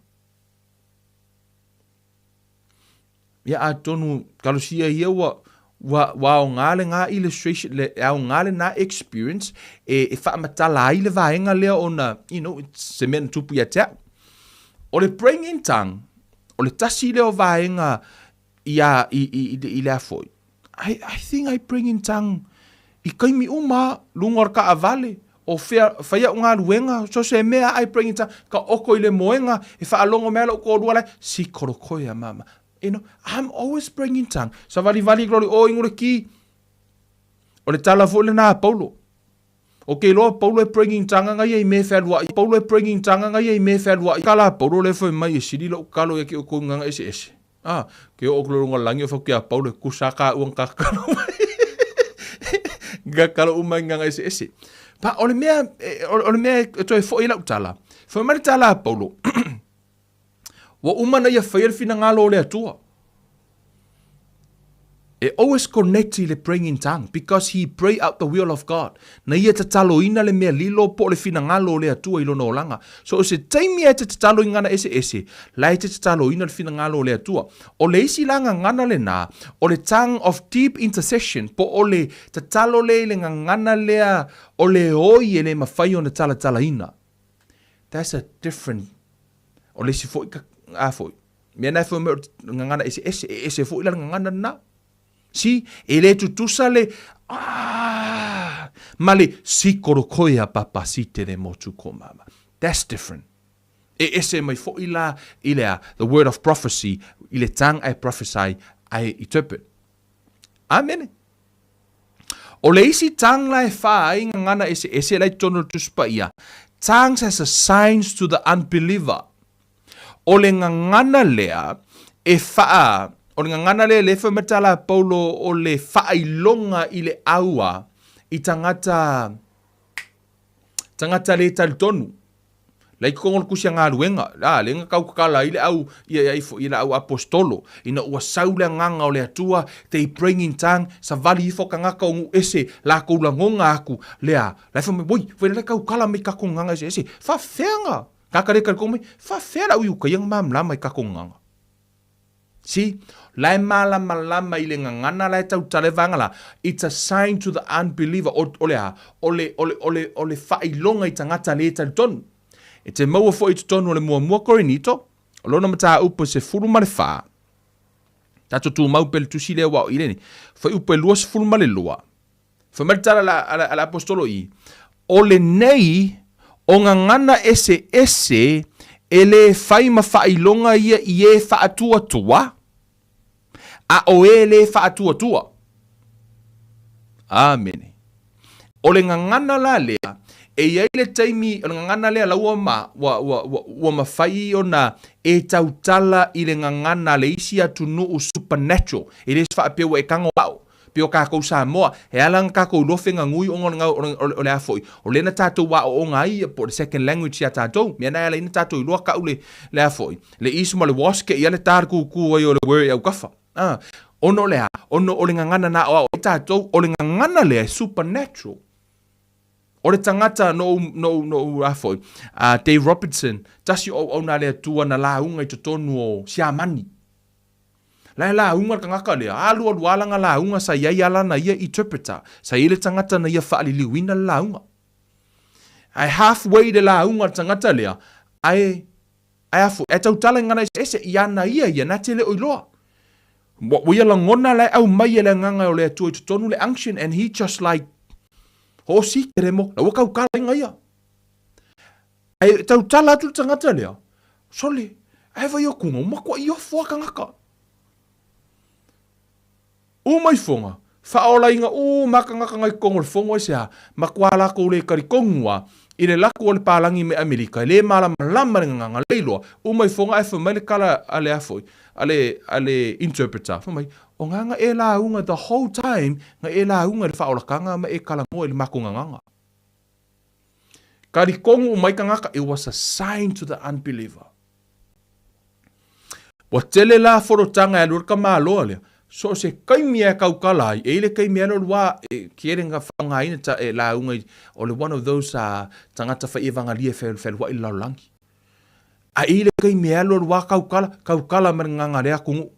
Ia a tonu kalusia ia wa o ngale ngā illustration le au ngale na experience e whaamatala ai le vaenga lea ona, it's semen tupu ia tea. O le praying in tongue, o le tasi leo vaenga ia I le afoi. I think I praying in tongue I kaimi uma lungor ka avale o whaia ngā ruenga, so se mea I praying in tongue ka oko I le moenga e whaalongo mea lo ko ruala si korokoia mama. I'm always praying in tongue. Sa vali glory o ingore ki. O le tala fo le na Paulo. Okay, lo Paulo e praying in tongue nga ye me falwa. Paulo e praying in tongue nga ye me falwa. Kala Paulo le fo mai sili lo kalo ye ki o ko nga ese. Ke o klo nga langi fo ki a Paulo kusaka uang ka kalo. Ga kalo umai nga ese. Pa o le mea to e fo ila utala. Fo mai tala Paulo. Wa umana ia whaia fina ngalo le atua. E always connected le praying in tongue because he pray out the will of God. Na ia te talo ina le mea lilo po le fina ngalo le atua ilo no langa. So o se taimi e te talo ingana ese. Lai te talo ina le fina ngalo le atua. O le isi langa ngana le na. O le tongue of deep intercession. Po o le te talo le ngana lea. O le oi e le mawhai o na tala ina. That's a different. O le si fo ika. Foi. Mea nai foi ngangana ese foi la ngangana na. Si, ele tutusa le male si korokoia papa si te le motu ko mama. That's different. Ese mai foi la ilea the word of prophecy, ile tang I prophesy, I interpret. Amen. O le isi tang la e whai ngangana ese lai tono tuspa ia. Tongues as a signs to the unbeliever. O le ngangana lea e faa, o le ngangana lea le whamatala Paulo o le whailonga I le aua I tangata le talitonu. Lai kongol kusia ngā ruenga, le ngā kaukakala I le au, I le au apostolo, ina ua saule nganga o le atua, te I praying in tongue, sa vali I foka ngaka o ngu ese, la koulangonga aku, lea, lai whame, wai le kaukala me kako nganga ese, whawhenga. Kakareka kome fa fera u ka yang mam lama I kakonganga. Si, lai malama I le ngangana lai tau talevanga. It's a sign to the unbeliever o le failonga I tangata le tonu. E te maua fo I te tonu o le mua korinito, o lona mata upo se furu male fa. Tato tu mau pel tu sile wa ile ni. Fa upo lua se furu male lua. Fa mertala la apostolo I. O le nei o ngangana ese ele fai mawhailonga ia I e whaatua tua. A o ele whaatua tua. Amen. O le ngangana la lea e iai le taimi o ngangana lea laua wa mawhai o na e tautala i le ngangana le isi atu nuu supernatural. E le sfa pe e kango wao. Pe o kako Samoa, e alang kako lofenga ngui o o le afoi. O le na tatou wa o ngai po the second language ya tatou. Me na le na tatou loa ka le afoi. Le isi mo le waske ia le tar ku o le were au kafa. Ono le ono o le ngangana na o tatou o le ngangana le supernatural. O le tangata no afoi. Dave Robertson, Tasi o na le tua na launga i tonu o siamani. La unga kangaka lea, alu alanga la unga sa iai ala na ia interpreter, sa ile tangata na ia whaali liwina la unga. Ai halfway de la unga tangata lea, ai afu, e tau tala ngana ese iana ia na te le oiloa. Wia la ngona lai au mai le nganga o le atu i tonu le unction, and he just like, hosi kere mo, la waka ukala inga ia. Ai tau tala atu tangata lea, soli, ai vai o kunga, makwa i o fua kangaka. O mai fonga, whaola inga makangaka ngai kongo le fongo e sea, makua lako le karikongua, i le lako o le pālangi me Amerika, le malama lama nganga leiloa, o mai fonga e whamai le kala ale afoi, ale interpreter, whamai, o nganga e la unga the whole time, nga e la unga le whaola kanga ma e kala ngoe le mako nganga. Karikongo o mai kangaka, it was a sign to the unbeliever. Wa tele la forotanga e lurka maa loa lea, so se kaimia kaukalai, e le kaimia lo lua, kiere nga whangaina ta e la unga, o le one of those tangata wha iwanga lia whelua i laulangi. A e le kaimia lo lua kaukala maranganga rea kungu.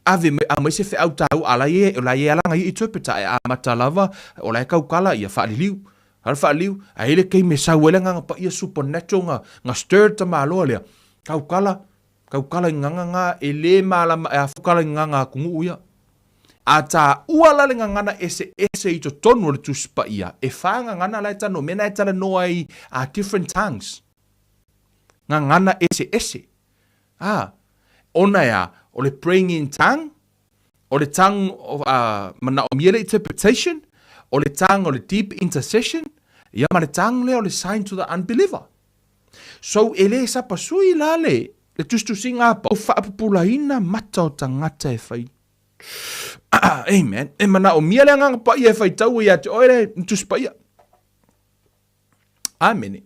Ave a mai se whi au tau ala e, o la e alanga i interpreta e a matalava, o la e kaukala i a whaaliu. Hara whaaliu, a e le kaimia sauele nga pa ia supernatural nga stir ta maaloa lea, kaukala nganga e le malama e afukala nganga kungu uia. A ta uala le ngangana ese i to tonu le tuspa ia. E wha ngangana lai tano, mena e tala noa i different tongues. Ngangana ese. Ona ya, o le praying in tongue, o le tongue of mana o miele interpretation, o le tongue o le deep intercession, ia ma le tongue le o le sign to the unbeliever. So ele sa pasui la le tustusinga pa o whaapupulaina mata o tangata e whai. Amen. E mana o mia le nganga pa ia e whai tau ia te oere tuspa ia. Amen.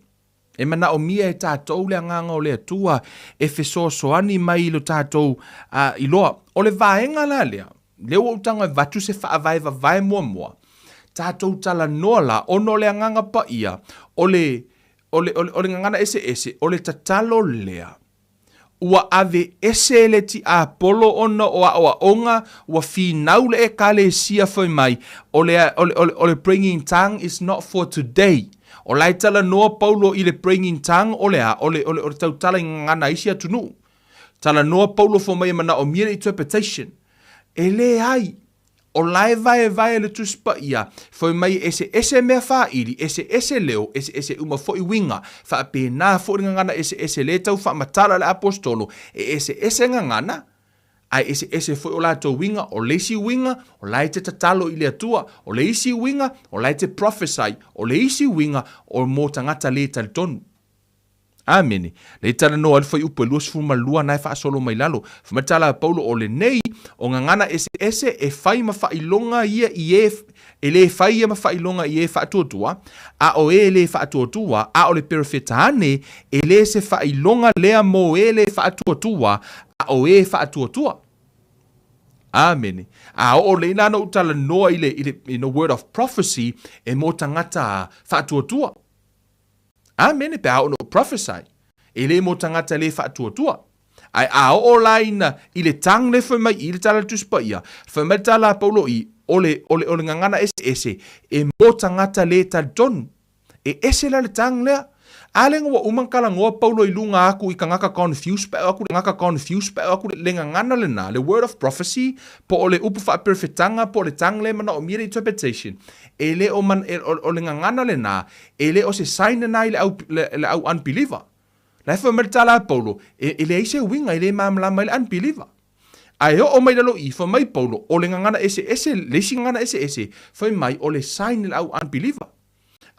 E mana o mia e tātou le nganga o le atua e whesoasoani mai lo tātou iloa. O le vaenga la lea. Leo o tanga vatu se whaavaiva vai mua. Tātou tala noa la ono le nganga pa ia. O le ngangana ese. O le tatalo lea. Ua ave ese le tiapolo ona o onga ua finau le e kale sia foi mai o le bringing tongue is not for today. O lai tala noa paulo i le bringing tongue o le tau tala ngana isia tunu. Tala noa paulo fo mai mana o mere interpretation. E le ai o lai vai le tuspa ia foi mai ese mea whairi, ese leo, ese uma foi winga, wha pēnā foi ngangana ese le tau wha matala le apostolo, ese ngangana, ai ese foi o la tau winga, o leisi winga, o lai te tatalo i le atua, o leisi winga, o lai te prophesy, o leisi winga, o mō tangata le tali tonu. Amene. Le tala no al foi upo luas fuma lua nai fa solo mai lalo. Fuma tala Paulo o le nei o ngangana ese e fai ma fa ilonga ia e le fai ma fa ilonga ia fa tuatua a o e le fa tuatua a o le perfetane e le se fa ilonga le mo e le fa tuatua a o e fa tuatua. Amen. A o le nana utala no ile in a word of prophecy e mo tangata fa tuatua. Amen, pe a ono prophesy. E le mo tangata le whaatuatua. Ai a o laina i le tang le whamai i le tala tuspa ia. Whamai tala paulo i o le ngangana ese. E mo tangata le tal tonu. E ese la le tang lea. Ale ngwa umankala ngoa paulo i lunga aku i ka ngaka confused pa aku le ngangana le na. Le word of prophecy po o le upu wha perfetanga po le tang le mana o mire interpretation. E le o le ngangana le na. E le o se sign na i le au unbeliever. La fa mertala paulo. E le ise winga i le mamlama i le unbeliever. Ai o mai lalo i fa mai paulo o le ngangana ese le ngangana ese fa mai o le sign i le au unbeliever.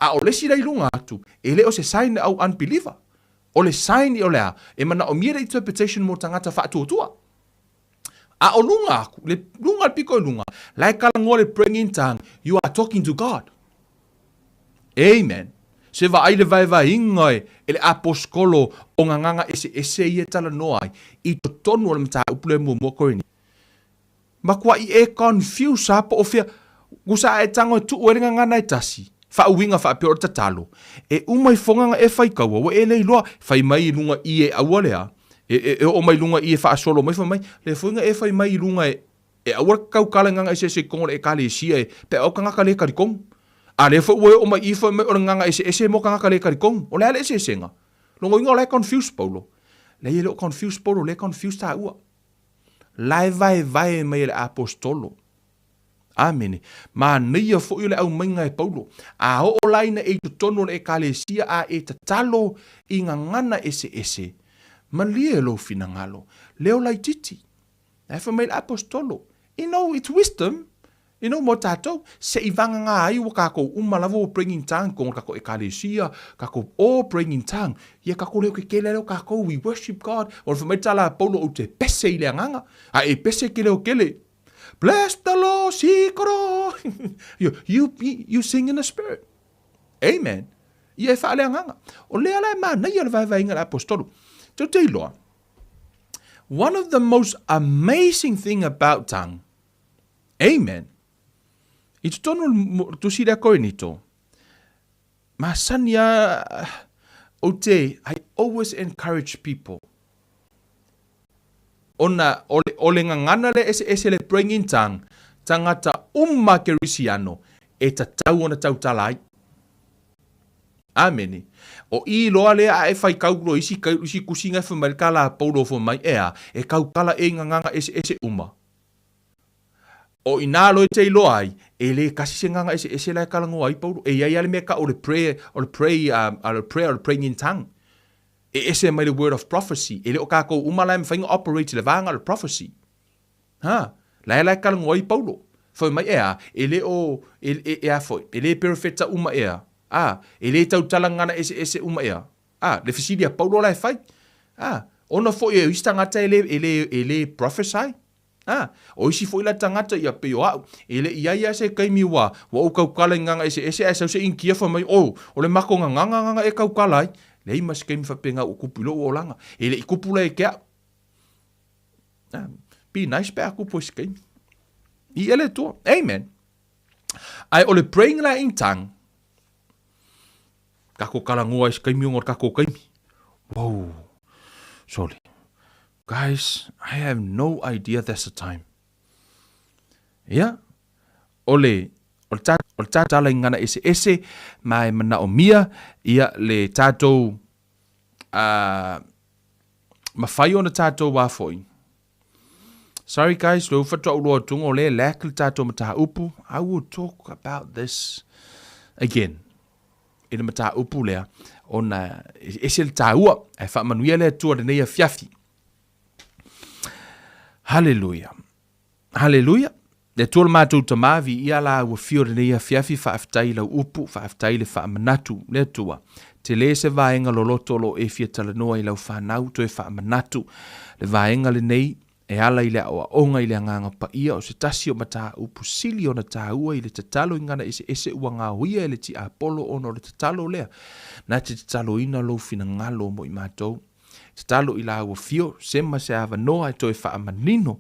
A o le si lai lunga atu, e le o se sign au unbeliever. O le sign i o lea, e mana o mira interpretation mo tangata wha tua. A o lunga aku, le lunga piko e lunga, lai kalangoa le praying in tongue, you are talking to God. Amen. Se va ai le vai inga e le aposkolo o nganganga ese i e tala noai, i to tonu o le mta upule mo koini. Ma kwa i e confuse apa o fia, gusa e tango tu o renga ngana e tasi, fa uwinga fa apio tatalo, e umai fonganga e fai kaua, wa e le iloa, fai mai lunga i e awalea, e o mai lunga i e fa asolo mai fa mai, le fuinga e fai mai lunga e awar kau kala nganga ese kongo e kale sia e, pe au kanga kale karikong. A le fo o mai i fo mai o nganga ese mo kanga kale karikong, o le ale ese senga. Longo ingo le confuse Paulo. Le ye lo confuse Paulo, le confuse ta ua. Lai vai mai le apostolo. Amen. Ma nia fo le au mainga e Paulo. A o laina e tono e kalesia a e tatalo i ngangana ese. Ma lie lo finangalo. Leo lai titi. E fa mai le apostolo. You know, it's wisdom. You know, mo tatou, se i vanga ngā ai wa kako umalawo bringing tongue, kong kako e kalesia, kako o bringing tongue, ia kako leo ke leo kako, we worship God, or fa mai tala Paulo o te pese i lea nganga, a e pese ke leo kele, bless the Lord, sikoro, you sing in the spirit, amen, ia e wha lea nganga, o lea lai maa, nei ala vai inga apostolo, tau te iloa, one of the most amazing thing about tongue, amen, I tono tusi rea koe nito. Ma sania o te, I always encourage people. Ona, ole ngangana le ese le praying in tongue, tangata ke risiano, e ta tau ona tau talai. Ameni. O i loa lea a e fai kaulo isi kusinga whamarikala paulo fo mai ea, e kaukala e nganganga ese uma. O ina lo te iloa ai, e le kasi se nganga ese lai kalango ai Paulo, e iai ale mea ka o le praying in tongue. E ese mai le word of prophecy, e le o kako umalai mwhainga operate le vanga le prophecy. Ha, lai kalango ai Paulo. Foi mai ea, e le o, e a foi, e le perfeta uma ea. E le tau talangana ese uma ea. Le fisidia Paulo lai fai. Ona foi e istangata e le prophesy. O isi foi la tangata ia peo au. Ele ia se kaimi wa o kaukala nganga ese se inkia fa mai o le mako nganga e kaukala ai. Le ima se kaimi fa penga o kupulo o langa. Ele I kupula e kia. Be nice pe aku po se kaimi. I ele to. Amen. Ai o le praying la in tongue. Kako kala ngoa se kaimi ngor kako kaimi. Wow. Sorry. Guys, I have no idea that's the time. Yeah? Ole tātala ingana ese, mai mana o mia, ia le tātou, mawhai o na tātou wāfoi. Sorry guys, lo whatua uloa tungo le lak le tātou mataha upu. I will talk about this again. Ina mataha upu lea, o na ese le tāua, e whaamanuia lea tua le neia fiafi. Hallelujah. Hallelujah. Le tōla mātou tamavi ia la ua whiore nei a fiafi whaaftai lau upu, whaaftai le whaamanatu le tua. Te le se vaenga lo loto lo e fia talanoa I lau whanau to e whaamanatu. Le vaenga le nei e ala I le awa onga I le anganga pa ia o se tasi o mata upu sili o na tāua I le tatalo ingana ese ua ngā huia e le tiapolo ono le tatalo lea. Na te tatalo ina lo fina ngalo mo I mātou. Te talo I la ua fio, sema se ava noa e toi wha amanino,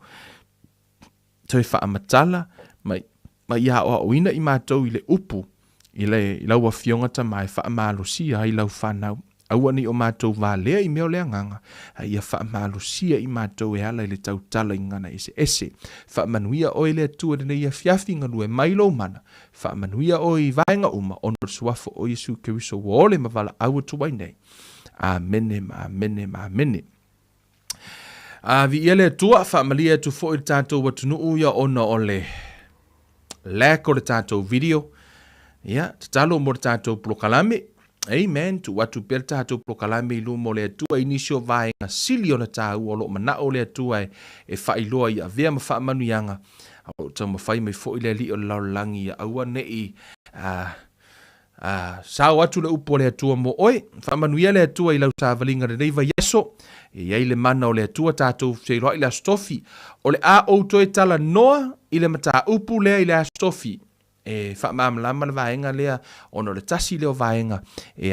toi wha amatala, mai ia o ina I mātou I le upu, I lau ua fiongata mai wha amalosia I lau whanau. Aua ni o mātou wā lea I meo lea nganga, ia wha amalosia I mātou e ala I le tautala I ngana ese. Wha manuia o I lea tua dene ia fiafi nganu e mailo mana, wha manuia o I vaenga uma, ono suafo o Yesu Keriso wa ole mavala aua tuwai nei. Amene. Vi ele tua familia tu fo il tato watunu uya ona ole. Leko le tato video. Ya, tatalo mo tato prokalame. Amen. Tu watu per tato prokalame ilu mo le tua inisio vai nga sili ona tau olo mana ole tua e whailoa I avea ma whaamanu yanga. O tau mawhai mai fo ile li o laulangi aua nei Sao atu le upo le atua mo oi, whamanuia le atua I lau tāwalinga le neiva yeso, iei le mana o le atua tātou wheiroa I le astofi, o le a outo tala noa I le mata upu lea I le astofi, whamaamalama le vaenga lea, ono le tasi leo vaenga,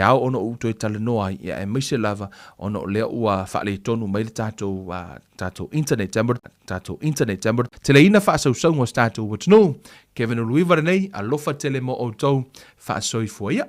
au ono outo tala noa, ia maise lava, ono lea ua whaale tonu mai le tātou internet jammer, tele ina whaasau ngos tātou watano, Kevin Uluiva nei, alofa tele mo outou, whaasoi fuaia.